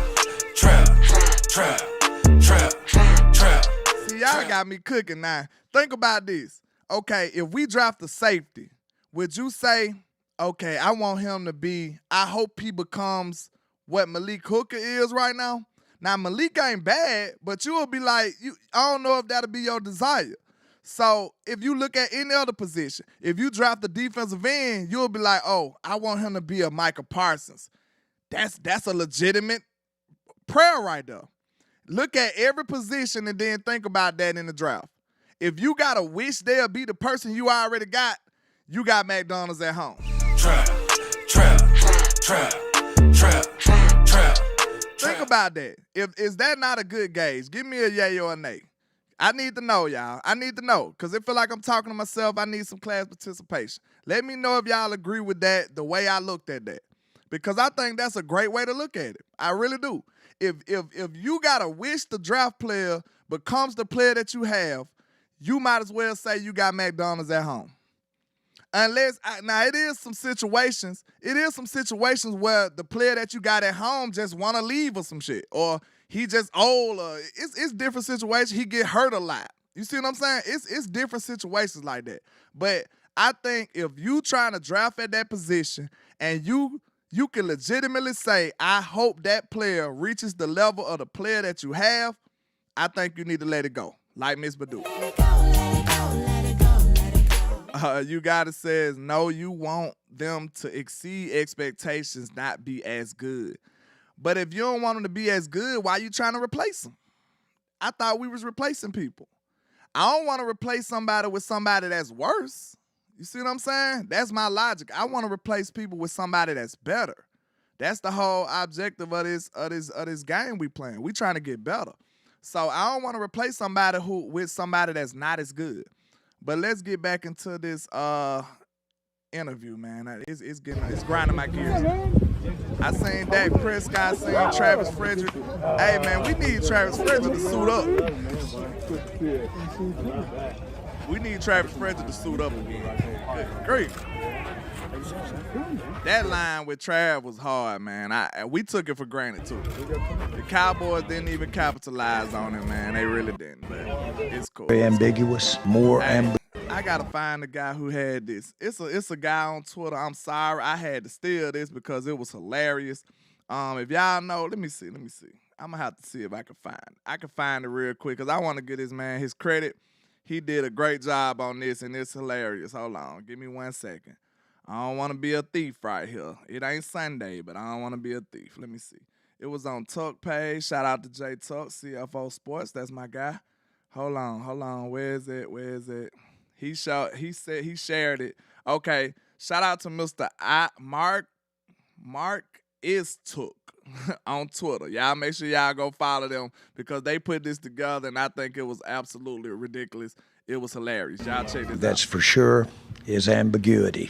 See, y'all got me cooking now. Think about this. Okay, if we draft a safety, would you say, okay, I hope he becomes what Malik Hooker is right now? Now, Malik ain't bad, but you will be like, I don't know if that'll be your desire. So if you look at any other position, if you draft the defensive end, you'll be like, oh, I want him to be a Micah Parsons. That's a legitimate prayer right there. Look at every position and then think about that in the draft. If you got to wish they'll be the person you already got, you got McDonald's at home. Trap. Think about that. Is that not a good gauge? Give me a yay or a nay. I need to know, y'all. I need to know, because it feel like I'm talking to myself. I need some class participation. Let me know if y'all agree with that, the way I looked at that, because I think that's a great way to look at it. I really do. If you got to wish the draft player becomes the player that you have, you might as well say you got McDonald's at home. Now it is some situations where the player that you got at home just want to leave or some shit, or he just old, or it's different situations. He get hurt a lot. You see what I'm saying? It's different situations like that. But I think if you trying to draft at that position and you can legitimately say, I hope that player reaches the level of the player that you have, I think you need to let it go, like Miss Badu. You gotta says, no, you want them to exceed expectations, not be as good. But if you don't want them to be as good, why are you trying to replace them? I thought we was replacing people. I don't want to replace somebody with somebody that's worse. You see what I'm saying? That's my logic. I want to replace people with somebody that's better. That's the whole objective of this game we playing. We trying to get better. So I don't want to replace somebody with somebody that's not as good. But let's get back into this interview, man. It's grinding my gears. I seen Dak Prescott, I seen Travis Frederick. Hey, man, we need Travis Frederick to suit up. We need Travis Frederick to suit up again. Good grief. That line with Trav was hard, man. We took it for granted, too. The Cowboys didn't even capitalize on it, man. They really didn't, but it's cool. Very ambiguous, more ambiguous. I gotta find the guy who had this. It's a guy on Twitter. I'm sorry, I had to steal this because it was hilarious. If y'all know, let me see. I'm gonna have to see if I can find it. I can find it real quick because I want to give this man his credit. He did a great job on this, and it's hilarious. Hold on, give me 1 second. I don't want to be a thief right here. It ain't Sunday, but I don't want to be a thief. Let me see. It was on Tuck page. Shout out to J Tuck, CFO Sports. That's my guy. Hold on. Where is it? He said he shared it. Okay. Shout out to Mr. Mark is Took on Twitter. Y'all make sure y'all go follow them because they put this together, and I think it was absolutely ridiculous. It was hilarious. Y'all check this out. That's for sure is ambiguity.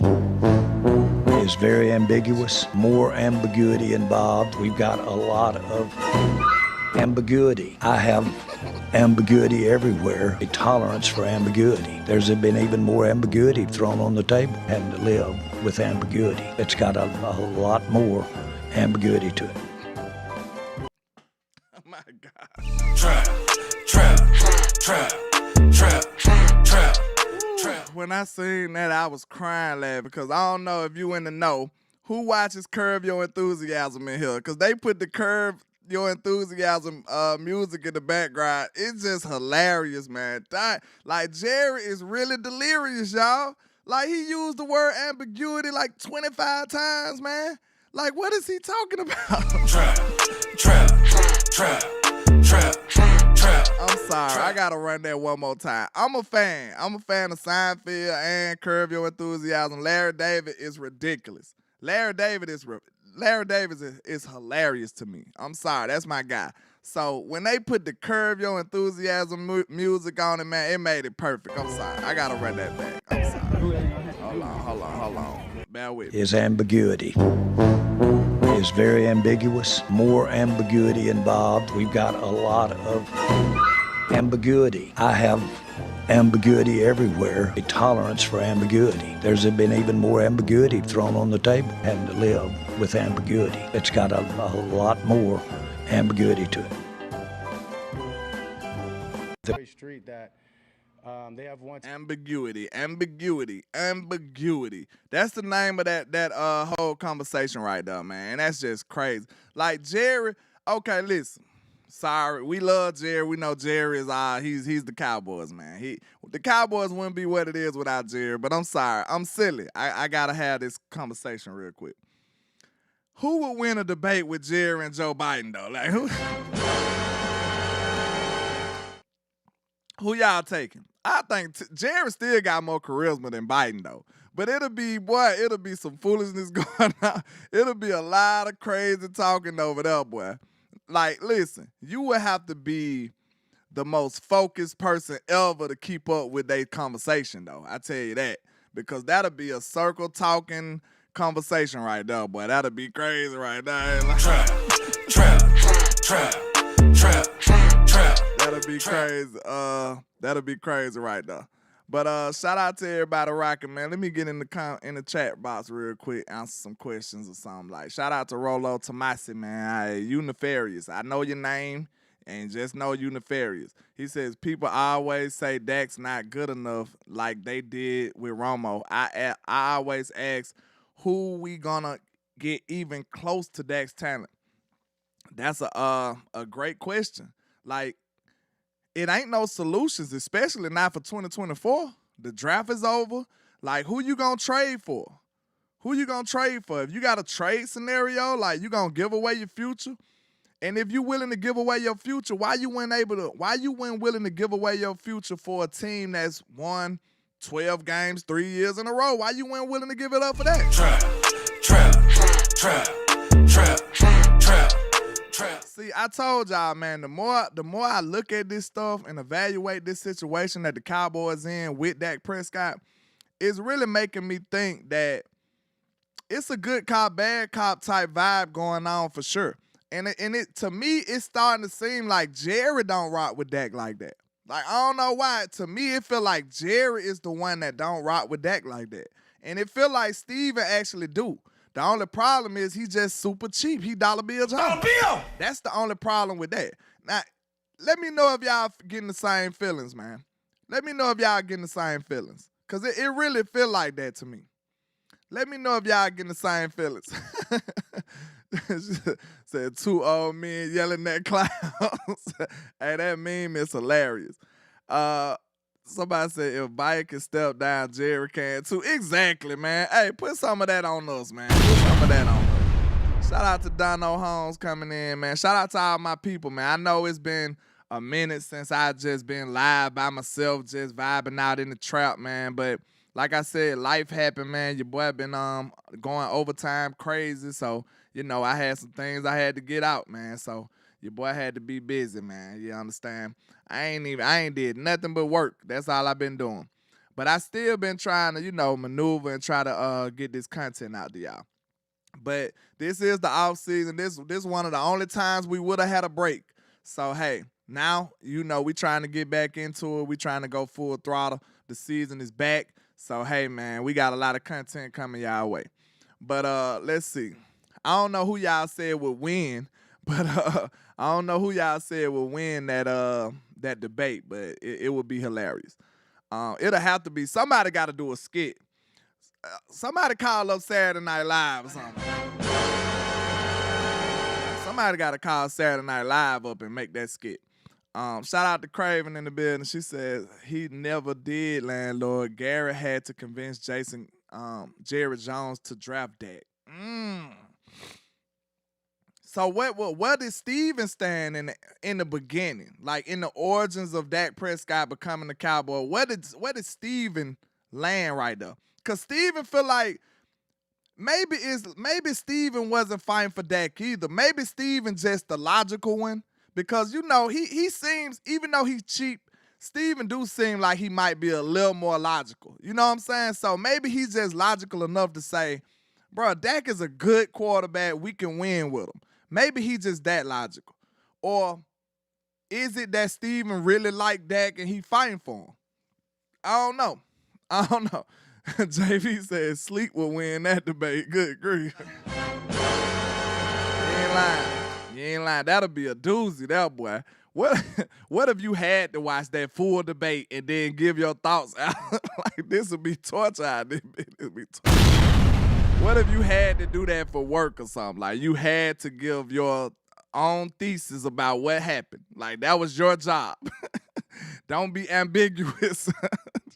It's very ambiguous, more ambiguity involved. We've got a lot of ambiguity. I have ambiguity everywhere, a tolerance for ambiguity. There's been even more ambiguity thrown on the table, having to live with ambiguity. It's got a lot more ambiguity to it. Oh my God. Trap. When I seen that, I was crying laughing because I don't know if you in the know who watches Curb Your Enthusiasm in here, because they put the Curb Your Enthusiasm music in the background. It's just hilarious, man. Like, Jerry is really delirious, y'all. Like, he used the word ambiguity like 25 times, man. Like, what is he talking about? Trap. I'm sorry. I got to run that one more time. I'm a fan of Seinfeld and Curb Your Enthusiasm. Larry David is ridiculous. Larry David is hilarious to me. I'm sorry. That's my guy. So when they put the Curb Your Enthusiasm music on it, man, it made it perfect. I'm sorry. I got to run that back. I'm sorry. Hold on. Bear with me. Is ambiguity. Is very ambiguous, more ambiguity involved. We've got a lot of ambiguity. I have ambiguity everywhere, a tolerance for ambiguity. There's been even more ambiguity thrown on the table, having to live with ambiguity. It's got a lot more ambiguity to it. Street that they have one Ambiguity. That's the name of that whole conversation right there, man. That's just crazy. Like, Jerry, okay, listen. Sorry, we love Jerry. We know Jerry is he's the Cowboys, man. The Cowboys wouldn't be what it is without Jerry, but I'm sorry. I'm silly. I gotta have this conversation real quick. Who would win a debate with Jerry and Joe Biden, though? Like, who y'all taking? I think Jerry still got more charisma than Biden, though. But it'll be some foolishness going on. It'll be a lot of crazy talking over there, boy. Like, listen, you would have to be the most focused person ever to keep up with their conversation, though. I tell you that. Because that'll be a circle talking conversation right there, boy. That'll be crazy right there. Like, Trap. That'll be crazy. That'll be crazy right there. But shout out to everybody rocking, man. Let me get in the chat box real quick, answer some questions or something. Like, shout out to Rolo Tomasi, man. You nefarious. I know your name, and just know you nefarious. He says people always say Dak's not good enough, like they did with Romo. I always ask, who we gonna get even close to Dak's talent? That's a great question. Like, it ain't no solutions, especially not for 2024. The draft is over. Like, who you gonna trade for? If you got a trade scenario, like, you gonna give away your future? And if you willing to give away your future, why you weren't willing to give away your future for a team that's won 12 games 3 years in a row? Why you weren't willing to give it up for that? Trap. See, I told y'all, man, the more I look at this stuff and evaluate this situation that the Cowboys in with Dak Prescott, it's really making me think that it's a good cop, bad cop type vibe going on for sure. And it to me, it's starting to seem like Jerry don't rock with Dak like that. Like, I don't know why. To me, it feel like Jerry is the one that don't rock with Dak like that. And it feel like Steven actually do. The only problem is he just super cheap. He dollar bill John. That's the only problem with that. Now, let me know if y'all getting the same feelings, man. Let me know if y'all getting the same feelings. Because it really feel like that to me. Let me know if y'all getting the same feelings. Said 2 old men yelling at clowns. Hey, that meme is hilarious. Somebody said if Bike can step down, Jerry can too. Exactly, man. Hey, put some of that on us, man. Put some of that on us. Shout out to Dono Holmes coming in, man. Shout out to all my people, man. I know it's been a minute since I just been live by myself, just vibing out in the trap, man. But like I said, life happened, man. Your boy been going overtime crazy, so you know I had some things I had to get out, man. So your boy had to be busy, man. You understand? I ain't did nothing but work. That's all I've been doing. But I still been trying to, maneuver and try to get this content out to y'all. But this is the off season. This one of the only times we would have had a break. So hey, now we trying to get back into it. We trying to go full throttle. The season is back. So hey, man, we got a lot of content coming y'all way. But let's see. I don't know who y'all said would win, but I don't know who y'all said would win that debate, but it would be hilarious. It'll have to be somebody got to do a skit. Somebody call up Saturday Night Live or something. Somebody got to call Saturday Night Live up and make that skit. Shout out to Craven in the building. She said he never did landlord. Garrett had to convince Jerry Jones to draft Dak. So what did Steven stand in the beginning? Like in the origins of Dak Prescott becoming a Cowboy, what did Steven land right there? Cause Steven feel like maybe Steven wasn't fighting for Dak either. Maybe Steven just the logical one. Because he seems, even though he's cheap, Steven do seem like he might be a little more logical. You know what I'm saying? So maybe he's just logical enough to say, bro, Dak is a good quarterback. We can win with him. Maybe he's just that logical. Or is it that Steven really like Dak and he fighting for him? I don't know. JV said Sleep will win that debate. Good grief. You ain't lying. That'll be a doozy, that boy. What if you had to watch that full debate and then give your thoughts out? Like, this would be torture. What if you had to do that for work or something? Like, you had to give your own thesis about what happened. Like, that was your job. Don't be ambiguous.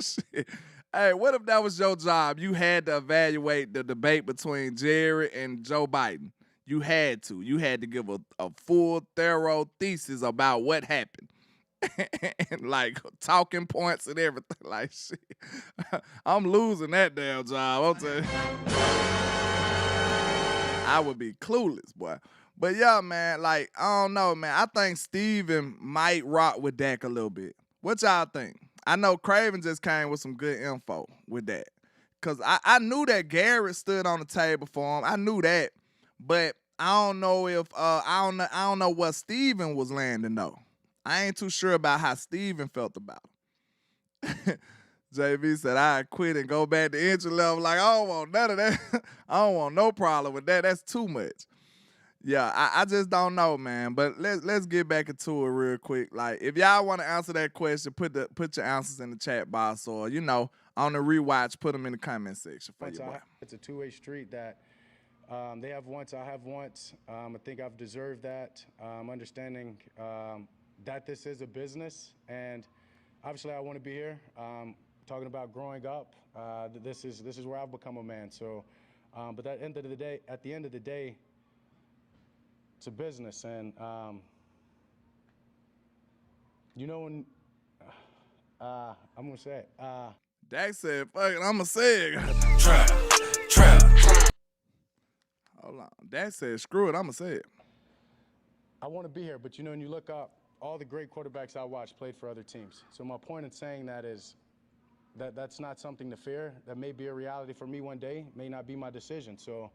Shit. Hey, what if that was your job? You had to evaluate the debate between Jerry and Joe Biden. You had to give a full, thorough thesis about what happened. And like talking points and everything. Like, shit. I'm losing that damn job. I'll tell you. I would be clueless, boy. But yeah, man, like, I don't know, man. I think Steven might rock with Dak a little bit. What y'all think? I know Craven just came with some good info with that. Because I knew that Garrett stood on the table for him. I knew that. But I don't know if I don't know what Steven was landing though. I ain't too sure about how Steven felt about him. JV said I quit and go back to entry level. Like, I don't want none of that. I don't want no problem with that. That's too much. Yeah, I just don't know, man. But let's get back into it real quick. Like, if y'all want to answer that question, put your answers in the chat box, or on the rewatch, put them in the comment section for you. It's a two-way street that. They have once, I have once. I think I've deserved that. Understanding that this is a business, and obviously I want to be here. Talking about growing up, this is where I've become a man. So, but at the end of the day, it's a business, and when I'm gonna say it. Dak said, "Fuck it, I'm gonna say it." Trap. Hold on. Dak said, screw it, I'm going to say it. I want to be here, but when you look up, all the great quarterbacks I watched played for other teams. So my point in saying that is that's not something to fear. That may be a reality for me one day, may not be my decision. So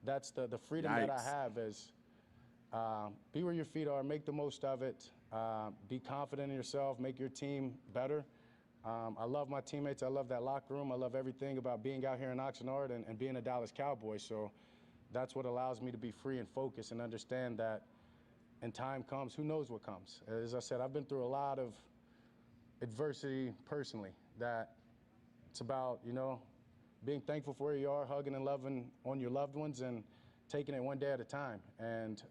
that's the freedom that I have is be where your feet are, make the most of it, Be confident in yourself. Make your team better. I love my teammates. I love that locker room. I love everything about being out here in Oxnard and being a Dallas Cowboy. So that's what allows me to be free and focused and understand that when time comes, who knows what comes. As I said, I've been through a lot of adversity personally, that it's about, being thankful for where you are, hugging and loving on your loved ones, and taking it one day at a time, and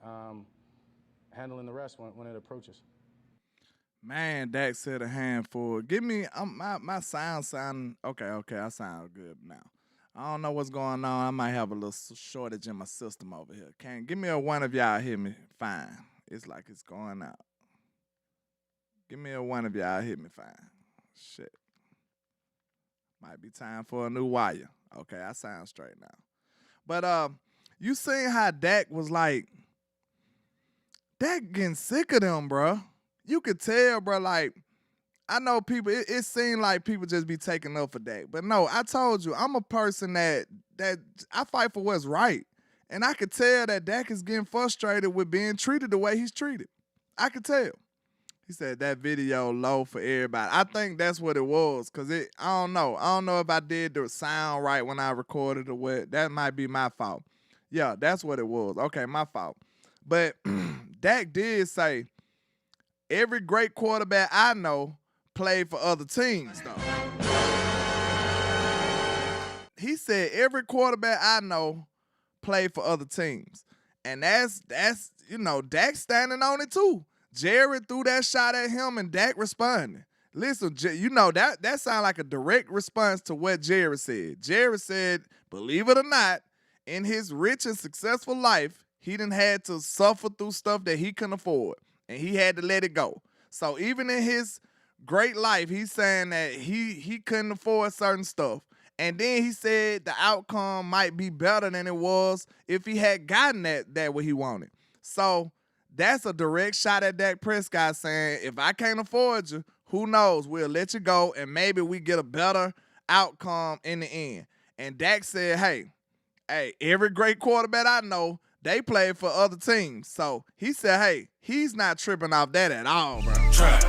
handling the rest when it approaches. Man, Dak said a handful. Give me my sound. Okay, I sound good now. I don't know what's going on. I might have a little shortage in my system over here. Give me a one of y'all hear me fine. It's like it's going out. Give me a one of y'all hit me fine. Shit. Might be time for a new wire. Okay, I sound straight now. But you seen how Dak was like, Dak getting sick of them, bro. You could tell, bro, like, I know people, it seemed like people just be taking up for Dak. But no, I told you, I'm a person that I fight for what's right. And I could tell that Dak is getting frustrated with being treated the way he's treated. I could tell. He said that video low for everybody. I think that's what it was, because I don't know. I don't know if I did the sound right when I recorded or what. That might be my fault. Yeah, that's what it was. Okay, my fault. But Dak did say, every great quarterback I know played for other teams, though. He said every quarterback I know played for other teams. And that's Dak standing on it too. Jared threw that shot at him and Dak responded. Listen, that sounded like a direct response to what Jared said. Jared said, believe it or not, in his rich and successful life, he done had to suffer through stuff that he couldn't afford, and he had to let it go. So even in his great life, he's saying that he couldn't afford certain stuff. And then he said the outcome might be better than it was if he had gotten that what he wanted. So that's a direct shot at Dak Prescott saying, if I can't afford you, who knows? We'll let you go, and maybe we get a better outcome in the end. And Dak said, hey, every great quarterback I know, they played for other teams. So he said, hey, he's not tripping off that at all, bro. Trap.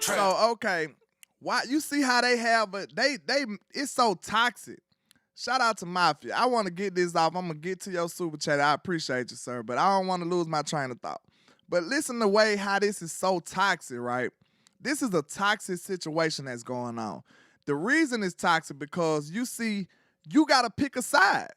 So, okay, why you see how they have it? They it's so toxic. Shout out to Mafia. I want to get this off. I'm going to get to your super chat. I appreciate you, sir, but I don't want to lose my train of thought. But listen to the way how this is so toxic, right? This is a toxic situation that's going on. The reason it's toxic because you see, you got to pick a side.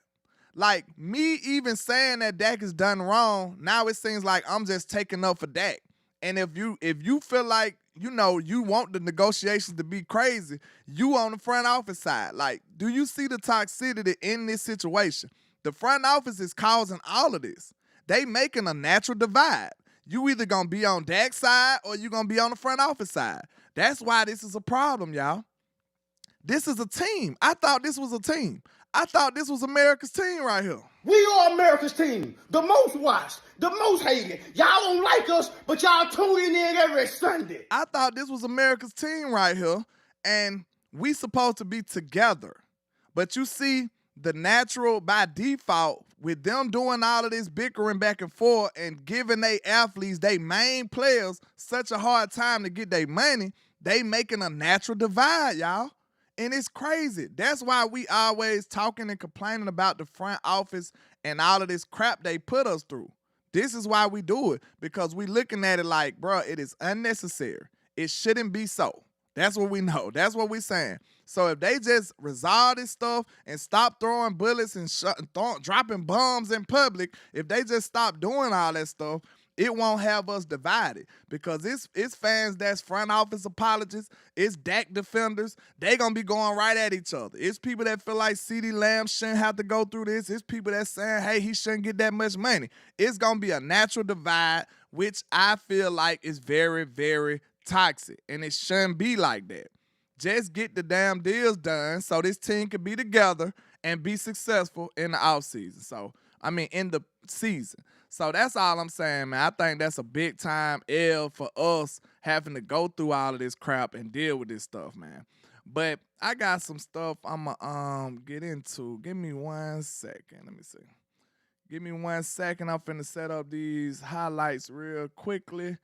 Like, me even saying that Dak is done wrong, now it seems like I'm just taking up for Dak. And if you feel like, you want the negotiations to be crazy, you on the front office side. Like, do you see the toxicity in this situation? The front office is causing all of this. They making a natural divide. You either going to be on Dak's side or you going to be on the front office side. That's why this is a problem, y'all. This is a team. I thought this was a team. I thought this was America's team right here. We are America's team. The most watched, the most hated. Y'all don't like us, but y'all tuning in every Sunday. I thought this was America's team right here, and we supposed to be together. But you see, the natural, by default, with them doing all of this bickering back and forth and giving they athletes, they main players, such a hard time to get their money, they making a natural divide, y'all. And it's crazy. That's why we always talking and complaining about the front office and all of this crap they put us through. This is why we do it, because we looking at it like, bro, it is unnecessary. It shouldn't be so. That's what we know. That's what we saying. So if they just resolve this stuff and stop throwing bullets and dropping bombs in public, if they just stop doing all that stuff, it won't have us divided, because it's fans that's front office apologists, it's Dak defenders. They going to be going right at each other. It's people that feel like CeeDee Lamb shouldn't have to go through this. It's people that saying, hey, he shouldn't get that much money. It's going to be a natural divide, which I feel like is very, very toxic, and it shouldn't be like that. Just get the damn deals done so this team can be together and be successful in the offseason. In the season. So that's all I'm saying, man. I think that's a big time L for us having to go through all of this crap and deal with this stuff, man. But I got some stuff I'm going to get into. Give me 1 second. Let me see. Give me 1 second. I'm finna set up these highlights real quickly.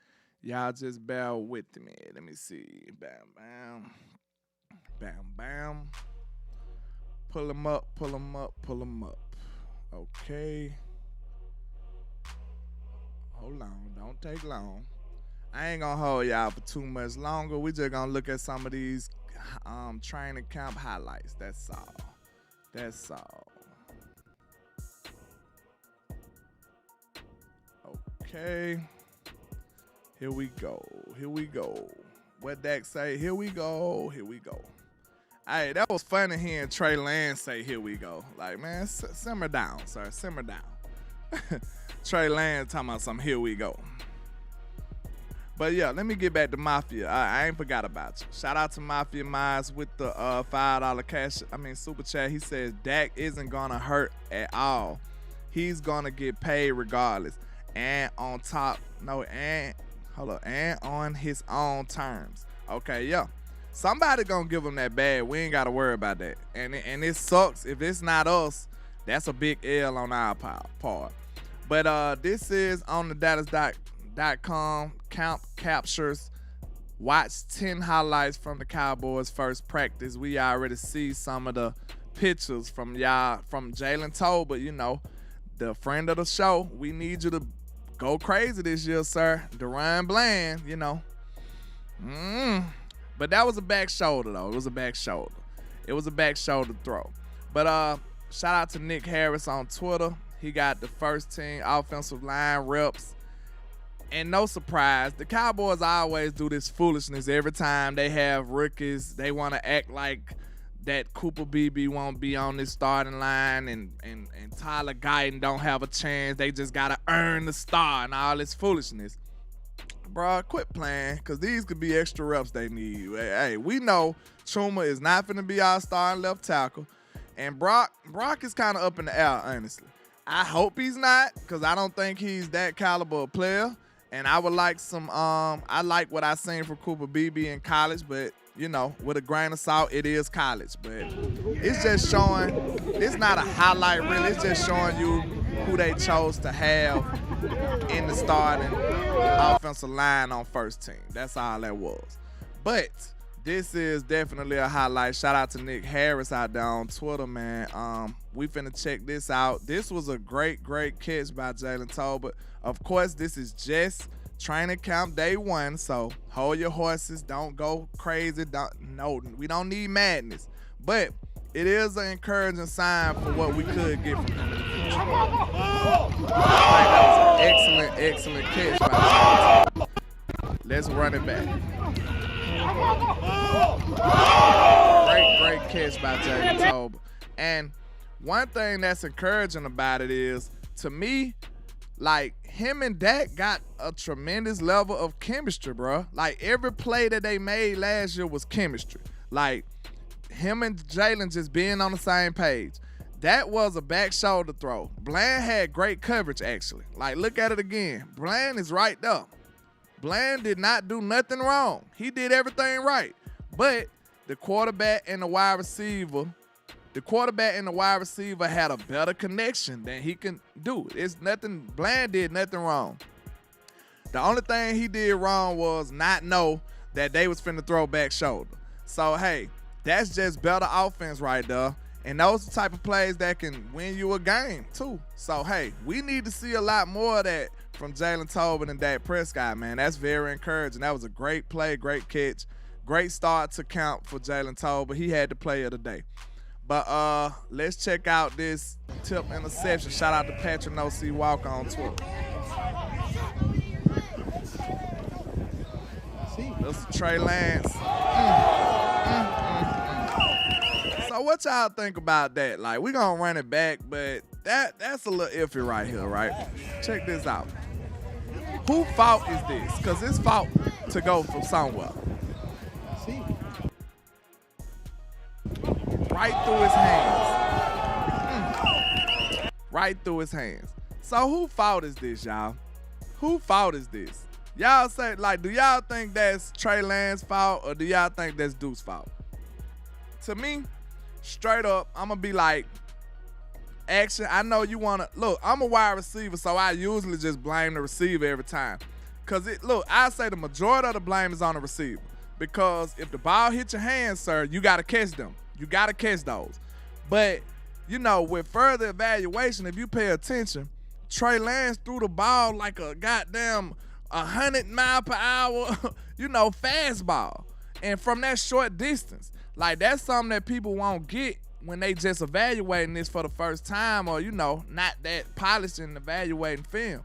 Y'all just bear with me. Let me see. Bam, bam. Bam, bam. Pull them up, pull them up, pull them up. Okay. Hold on. Don't take long. I ain't gonna hold y'all for too much longer. We just gonna look at some of these training camp highlights. That's all. That's all. Okay. Here we go. Here we go. What Dak say? Here we go. Here we go. Hey, that was funny hearing Trey Lance say, here we go. Like, man, simmer down, sir. Simmer down. Trey Lance talking about some here we go. But, yeah, let me get back to Mafia. I ain't forgot about you. Shout out to Mafia Miles with the $5 super chat. He says Dak isn't going to hurt at all. He's going to get paid regardless. And on his own terms. Okay, yeah. Somebody gonna give him that bag. We ain't gotta worry about that. And it sucks. If it's not us, that's a big L on our part. But this is on the Dallas.com camp captures. Watch 10 highlights from the Cowboys' first practice. We already see some of the pictures from Jalen Tolbert, you know, the friend of the show. We need you to go crazy this year, sir. Deron Bland, you know. But that was a back shoulder, though. It was a back shoulder. It was a back shoulder throw. But shout out to Nick Harris on Twitter. He got the first team offensive line reps. And no surprise, the Cowboys always do this foolishness every time they have rookies. They want to act like that Cooper Beebe won't be on this starting line and Tyler Guyton don't have a chance. They just got to earn the star and all this foolishness. Bro, quit playing, because these could be extra reps they need. Hey, we know Chuma is not going to be our starting left tackle. And Brock is kind of up in the air, honestly. I hope he's not, because I don't think he's that caliber of player. And I would like some, I like what I seen from Cooper Beebe in college, but, you know, with a grain of salt, it is college. But it's just showing, it's not a highlight really, it's just showing you who they chose to have in the starting offensive line on first team. That's all that was. But this is definitely a highlight. Shout out to Nick Harris out there on Twitter, man. We finna check this out. This was a great catch by Jalen Tolbert. Of course, this is just training camp day 1, so hold your horses. Don't go crazy. We don't need madness. But it is an encouraging sign for what we could get from him in the future. I think that was an excellent catch by Jalen Tolbert. Let's run it back. Great catch by Jalen Tolbert. And one thing that's encouraging about it is, to me, like, him and Dak got a tremendous level of chemistry, bro. Like, every play that they made last year was chemistry. Like, him and Jalen just being on the same page. That was a back shoulder throw. Bland had great coverage, actually. Like, look at it again. Bland is right there. Bland did not do nothing wrong. He did everything right. But the quarterback and the wide receiver had a better connection than he can do. It's nothing. Bland did nothing wrong. The only thing he did wrong was not know that they was finna throw back shoulder. So, hey, that's just better offense right there. And those are the type of plays that can win you a game, too. So, hey, we need to see a lot more of that from Jalen Tolbert and Dak Prescott, man. That's very encouraging. That was a great play, great catch, great start to count for Jalen Tolbert. He had the play of the day. But let's check out this tip interception. Shout out to Patrick No.C. Walker on Twitter. This is Trey Lance. So what y'all think about that? Like, we gonna run it back, but that's a little iffy right here, right? Check this out. Who fault is this? Because it's fault to go from somewhere. Right through his hands. Right through his hands. So who fault is this, y'all? Who fault is this? Y'all say, like, do y'all think that's Trey Lance's fault, or do y'all think that's Deuce's fault? To me, straight up, I'm going to be like action. I know you want to look. I'm a wide receiver, so I usually just blame the receiver every time. Cause I say the majority of the blame is on the receiver. Because if the ball hits your hands, sir, you gotta catch them. You gotta catch those. But with further evaluation, if you pay attention, Trey Lance threw the ball like a goddamn 100 mile per hour, fastball. And from that short distance, like that's something that people won't get when they just evaluating this for the first time or, not that polished in evaluating film.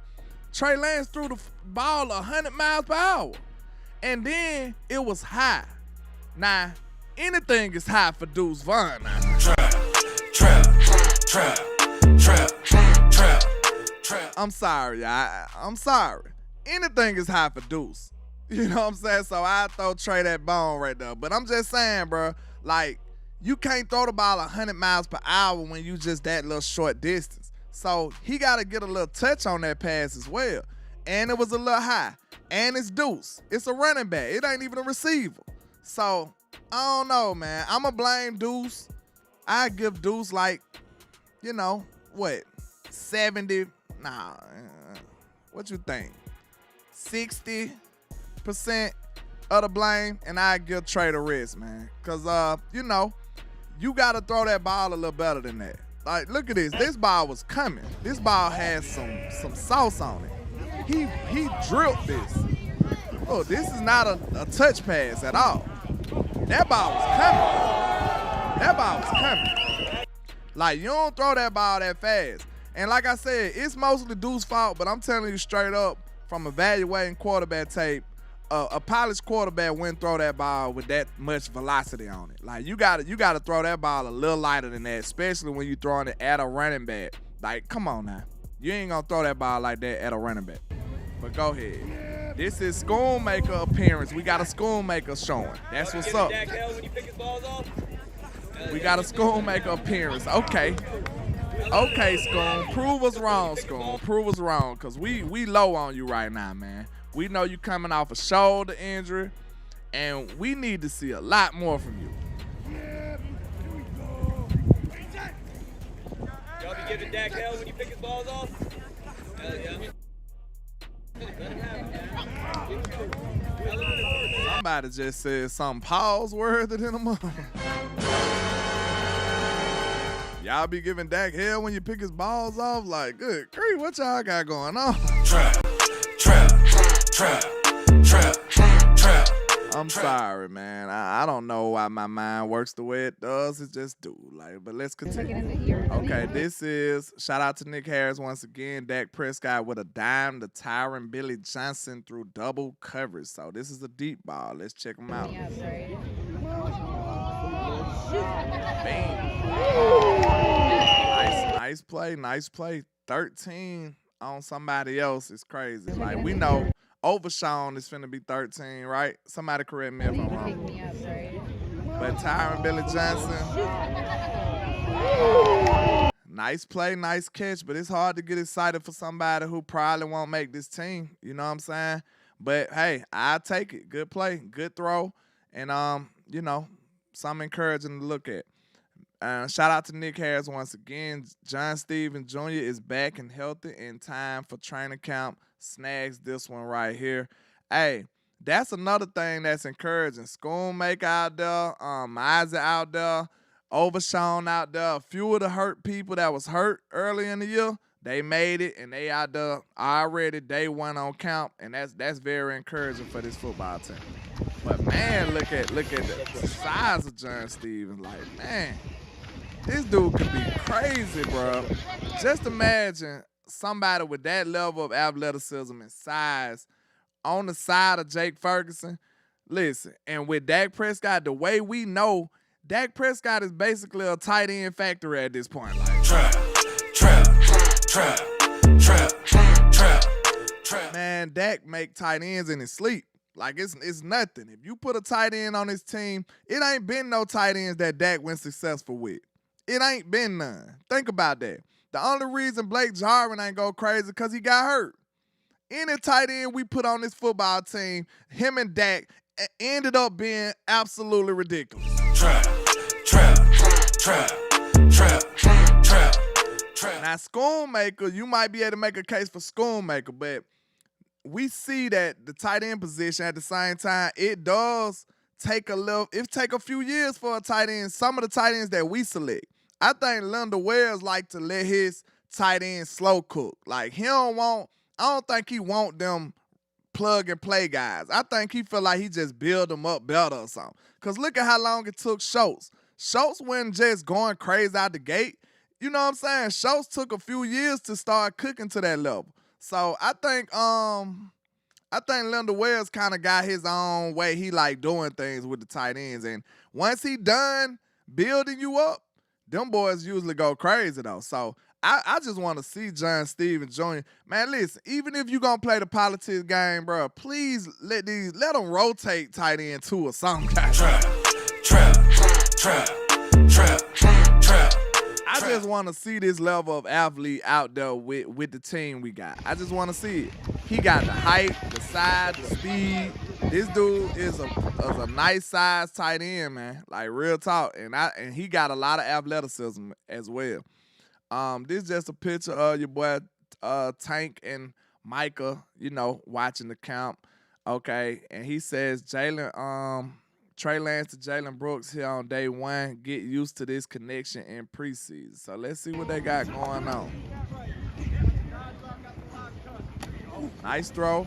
Trey Lance threw the ball 100 miles per hour. And then it was high. Now, anything is high for Deuce Vaughn now. Trap. I'm sorry, I'm sorry. Anything is high for Deuce. You know what I'm saying? So I throw Trey that bone right there. But I'm just saying, bro, like, you can't throw the ball 100 miles per hour when you just that little short distance. So he got to get a little touch on that pass as well. And it was a little high. And it's Deuce. It's a running back. It ain't even a receiver. So, I don't know, man. I'm going to blame Deuce. I give Deuce like, 70? Nah. What you think? 60% of the blame, and I give Trey the rest, man. Because, you got to throw that ball a little better than that. Like, look at this. This ball was coming. This ball has some sauce on it. He drilled this. Oh, this is not a touch pass at all. That ball was coming. Like, you don't throw that ball that fast. And like I said, it's mostly Deuce's fault, but I'm telling you straight up, from evaluating quarterback tape, a polished quarterback wouldn't throw that ball with that much velocity on it. Like, you gotta throw that ball a little lighter than that, especially when you're throwing it at a running back. Like, come on now. You ain't gonna throw that ball like that at a running back. But go ahead. This is Schoonmaker appearance. We got a Schoonmaker showing. That's what's up. We got a Schoonmaker appearance. Okay, Schoon. Prove us wrong, Schoon. Prove us wrong, because we low on you right now, man. We know you coming off a shoulder injury, and we need to see a lot more from you. Y'all be giving Dak hell when you pick his balls off? Hell yeah. Somebody just said something pause worthy than a mother. Y'all be giving Dak hell when you pick his balls off? Like, good grief, what y'all got going on? Trap. I'm sorry, man. I don't know why my mind works the way it does. It just do. Like, but let's continue. Okay, this is shout out to Nick Harris once again. Dak Prescott with a dime to Tyron Billy Johnson through double coverage. So this is a deep ball. Let's check him out. Bang. Nice play. 13 on somebody else is crazy. Like, we know Overshawn is finna be 13, right? Somebody correct me if I'm wrong. But Tyron Billy Johnson, nice play, nice catch, but it's hard to get excited for somebody who probably won't make this team. You know what I'm saying? But, hey, I'll take it. Good play, good throw, and, something encouraging to look at. Shout out to Nick Harris once again. John Stevens Jr. is back and healthy in time for training camp. Snags this one right here. Hey, that's another thing that's encouraging. Schoonmaker out there, Isaac out there, Overshawn out there. A few of the hurt people that was hurt early in the year, they made it, and they out there already day one on camp, and that's very encouraging for this football team. But, man, look at the size of John Stevens. Like, man, this dude could be crazy, bro. Just imagine somebody with that level of athleticism and size on the side of Jake Ferguson. Listen, and with Dak Prescott, the way we know, Dak Prescott is basically a tight end factory at this point. Like, trap. Man, Dak make tight ends in his sleep. Like, it's nothing. If you put a tight end on his team, it ain't been no tight ends that Dak went successful with. It ain't been none. Think about that. The only reason Blake Jarwin ain't go crazy because he got hurt. Any tight end we put on this football team, him and Dak, ended up being absolutely ridiculous. Trap. Now, Schoonmaker, you might be able to make a case for Schoonmaker, but we see that the tight end position at the same time, it does take a few years for a tight end. Some of the tight ends that we select, I think Linda Wells like to let his tight end slow cook. Like, I don't think he want them plug and play guys. I think he feel like he just build them up better or something. Because look at how long it took Schultz. Schultz wasn't just going crazy out the gate. You know what I'm saying? Schultz took a few years to start cooking to that level. So I think Linda Wells kind of got his own way he like doing things with the tight ends. And once he done building you up, them boys usually go crazy though. So I just want to see John Stevens Jr. Man, listen, even if you gonna play the politics game, bro, please let them rotate tight end two or something. Trap. I just want to see this level of athlete out there with the team we got. I just want to see it. He got the height, the size, the speed. This dude is a nice size tight end, man. Like, real talk. And he got a lot of athleticism as well. This is just a picture of your boy Tank and Micah, watching the camp. Okay, and he says Trey Lance to Jalen Brooks here on day one. Get used to this connection in preseason. So let's see what they got going on. Nice throw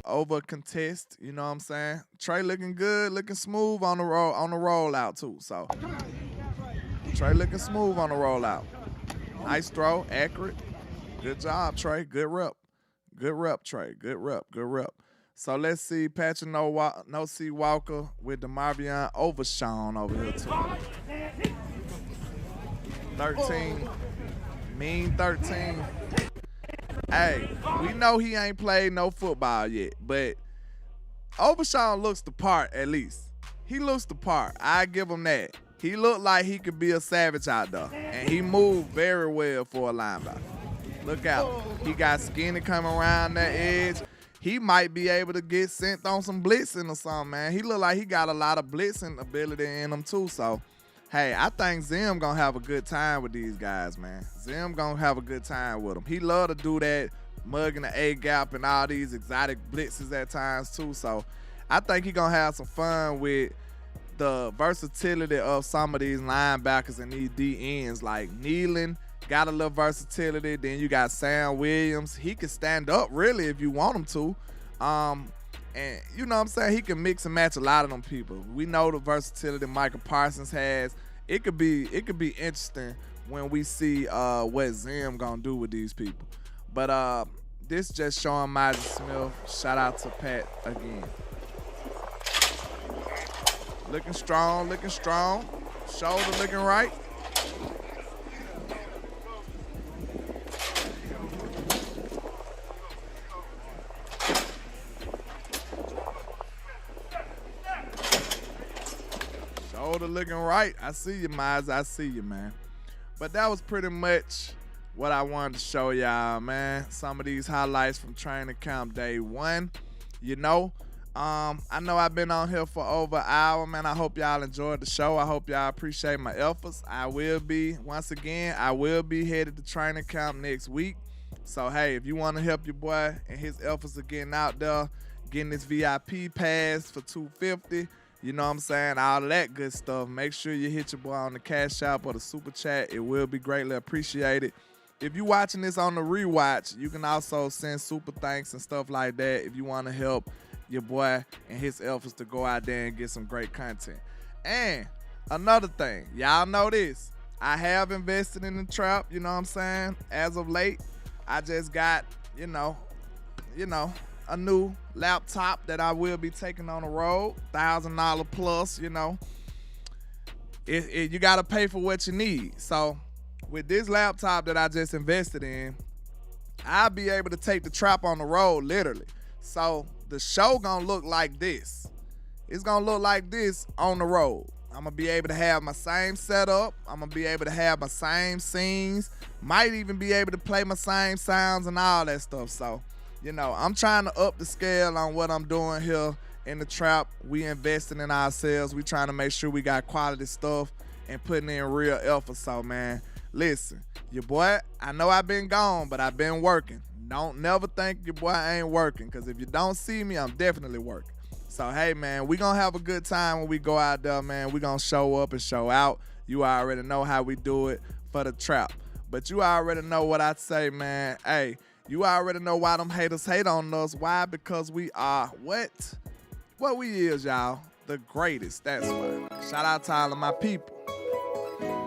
over contest. You know what I'm saying? Trey looking good, looking smooth on the rollout too. So Trey looking smooth on the rollout. Nice throw, accurate. Good job, Trey. Good rep, Trey. Good rep. So let's see Patrick No C Walker with DeMarvion Overshawn over here too. 13. Mean 13. Hey, we know he ain't played no football yet, but Overshawn looks the part at least. He looks the part. I give him that. He looked like he could be a savage out there, and he moved very well for a linebacker. Look out. He got skinny coming around that edge. He might be able to get sent on some blitzing or something, man. He look like he got a lot of blitzing ability in him too. So, hey, I think Zim gonna have a good time with these guys, man. Zim gonna have a good time with them. He love to do that, mugging the A-gap and all these exotic blitzes at times too. So, I think he gonna have some fun with the versatility of some of these linebackers and these D-ends. Like Nealon got a little versatility. Then you got Sam Williams. He can stand up really if you want him to. And you know what I'm saying? He can mix and match a lot of them people. We know the versatility Michael Parsons has. It could be interesting when we see what Zim gonna do with these people. But this just showing Myers Smith. Shout out to Pat again. Looking strong. Shoulder looking right. Shoulder looking right. I see you, Miles. I see you, man. But that was pretty much what I wanted to show y'all, man. Some of these highlights from training camp day one. I know I've been on here for over an hour, man. I hope y'all enjoyed the show. I hope y'all appreciate my efforts. I will be headed to training camp next week. So, hey, if you want to help your boy and his efforts of getting out there, getting this VIP pass for $250, you know what I'm saying, all of that good stuff, make sure you hit your boy on the Cash App or the Super Chat. It will be greatly appreciated. If you're watching this on the rewatch, you can also send super thanks and stuff like that if you want to help your boy and his efforts to go out there and get some great content. And another thing, y'all know this, I have invested in the trap, you know what I'm saying, as of late. I just got, a new laptop that I will be taking on the road, $1,000 plus, you got to pay for what you need. So with this laptop that I just invested in, I'll be able to take the trap on the road, literally. So the show gonna look like this. It's gonna look like this on the road. I'm gonna be able to have my same setup. I'm gonna be able to have my same scenes. Might even be able to play my same sounds and all that stuff. So, I'm trying to up the scale on what I'm doing here in the trap. We investing in ourselves. We trying to make sure we got quality stuff and putting in real effort. So, man, Listen, your boy, I know I've been gone, but I've been working. Don't never think your boy ain't working, because if you don't see me, I'm definitely working. So, hey, man, we going to have a good time when we go out there, man. We going to show up and show out. You already know how we do it for the trap. But you already know what I say, man. Hey, you already know why them haters hate on us. Why? Because we are what? What we is, y'all? The greatest. That's why. Shout out to all of my people.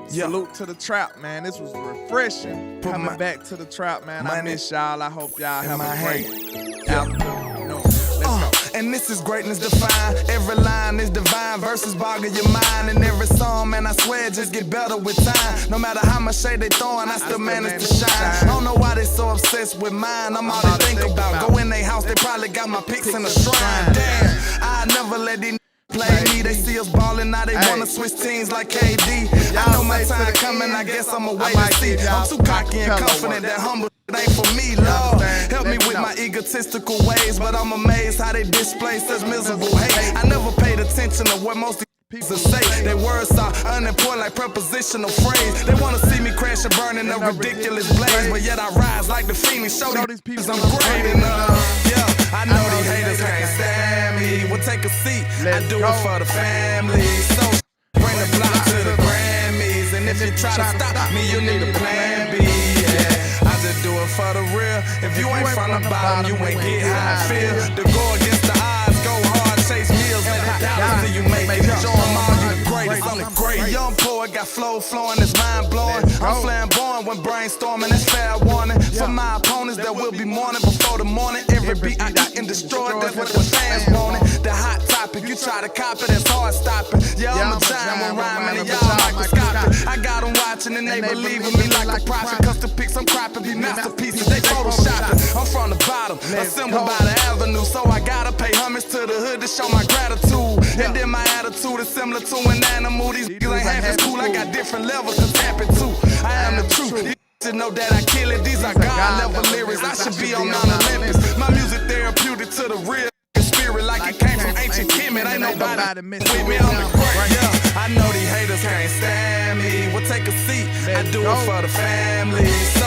Salute to the trap, man. This was refreshing. Coming back to the trap, man. I miss y'all. I hope y'all have a great afternoon. Let's go. And this is greatness defined. Every line is divine. Verses boggle your mind. And every song, man, I swear, just get better with time. No matter how much shade they throwing, I still manage to shine. I don't know why they so obsessed with mine. I'm all they think about. Go in their house, they probably got my pics in the shrine. Damn, I never let these play me. They see us ballin', now they wanna switch teams like KD. I know my time coming, I guess I'ma wait and see. I'm too cocky and confident that humble ain't for me, Lord. Help me with my egotistical ways, but I'm amazed how they display such miserable hate. I never paid attention to what most people say. Their words are unimportant like prepositional phrase. They wanna see me crash and burn in a ridiculous blaze, but yet I rise like the Phoenix. Show these people I'm great enough. Yeah, I know these haters can't stand me. We'll take a seat. I do it for the family. So bring the block to the Grammys, and if you try to stop me, you need a plan B. Yeah, I just do it for the real. If you ain't from the bottom, you ain't get how I feel. To go against the odds, go hard, chase meals, let it down till you make it. Show 'em all you the greatest. I'm the great young poet, got flow flowing, it's mind blowing. I'm flamboyant when brainstorming, it's fair warning. For my opponents, there will be mourning before the morning. Every beat I eat and destroy, that's what the fans wanted. The hot topic, you try to copy, that's hard stopping. Yeah, I'm a giant when rhyming and y'all microscopic. I got them watching and they believe in me like a prophet. Custom pics, I'm cropping, be masterpieces, they photoshopping. I'm from the bottom, assembled by the avenue, so I gotta pay homage to the hood to show my gratitude. And then my attitude is similar to an animal. These niggas ain't half as cool, I got different levels to tap it too. I am the truth. You should know that I kill it. These are God-level lyrics. I should be on Mount Olympus. My music therapeutic to the real spirit, like it came from ancient Kemet. Ain't nobody with me. I'm the great. Yeah, I know these haters can't stand me. We'll take a seat. I do it for the family. So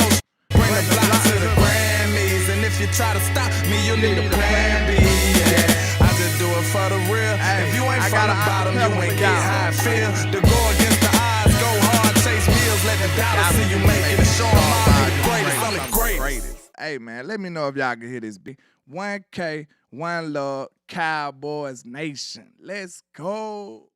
bring the block to the Grammys, and if you try to stop me, you need a plan B. Yeah, I just do it for the real. If you ain't from the bottom, you ain't get how I feel. To go against the odds, go hard, chase meals, let the dollars see you make it. Show 'em all you the greatest. I'm the greatest. Hey, man, let me know if y'all can hear this beat. 1K, one love, Cowboys Nation. Let's go.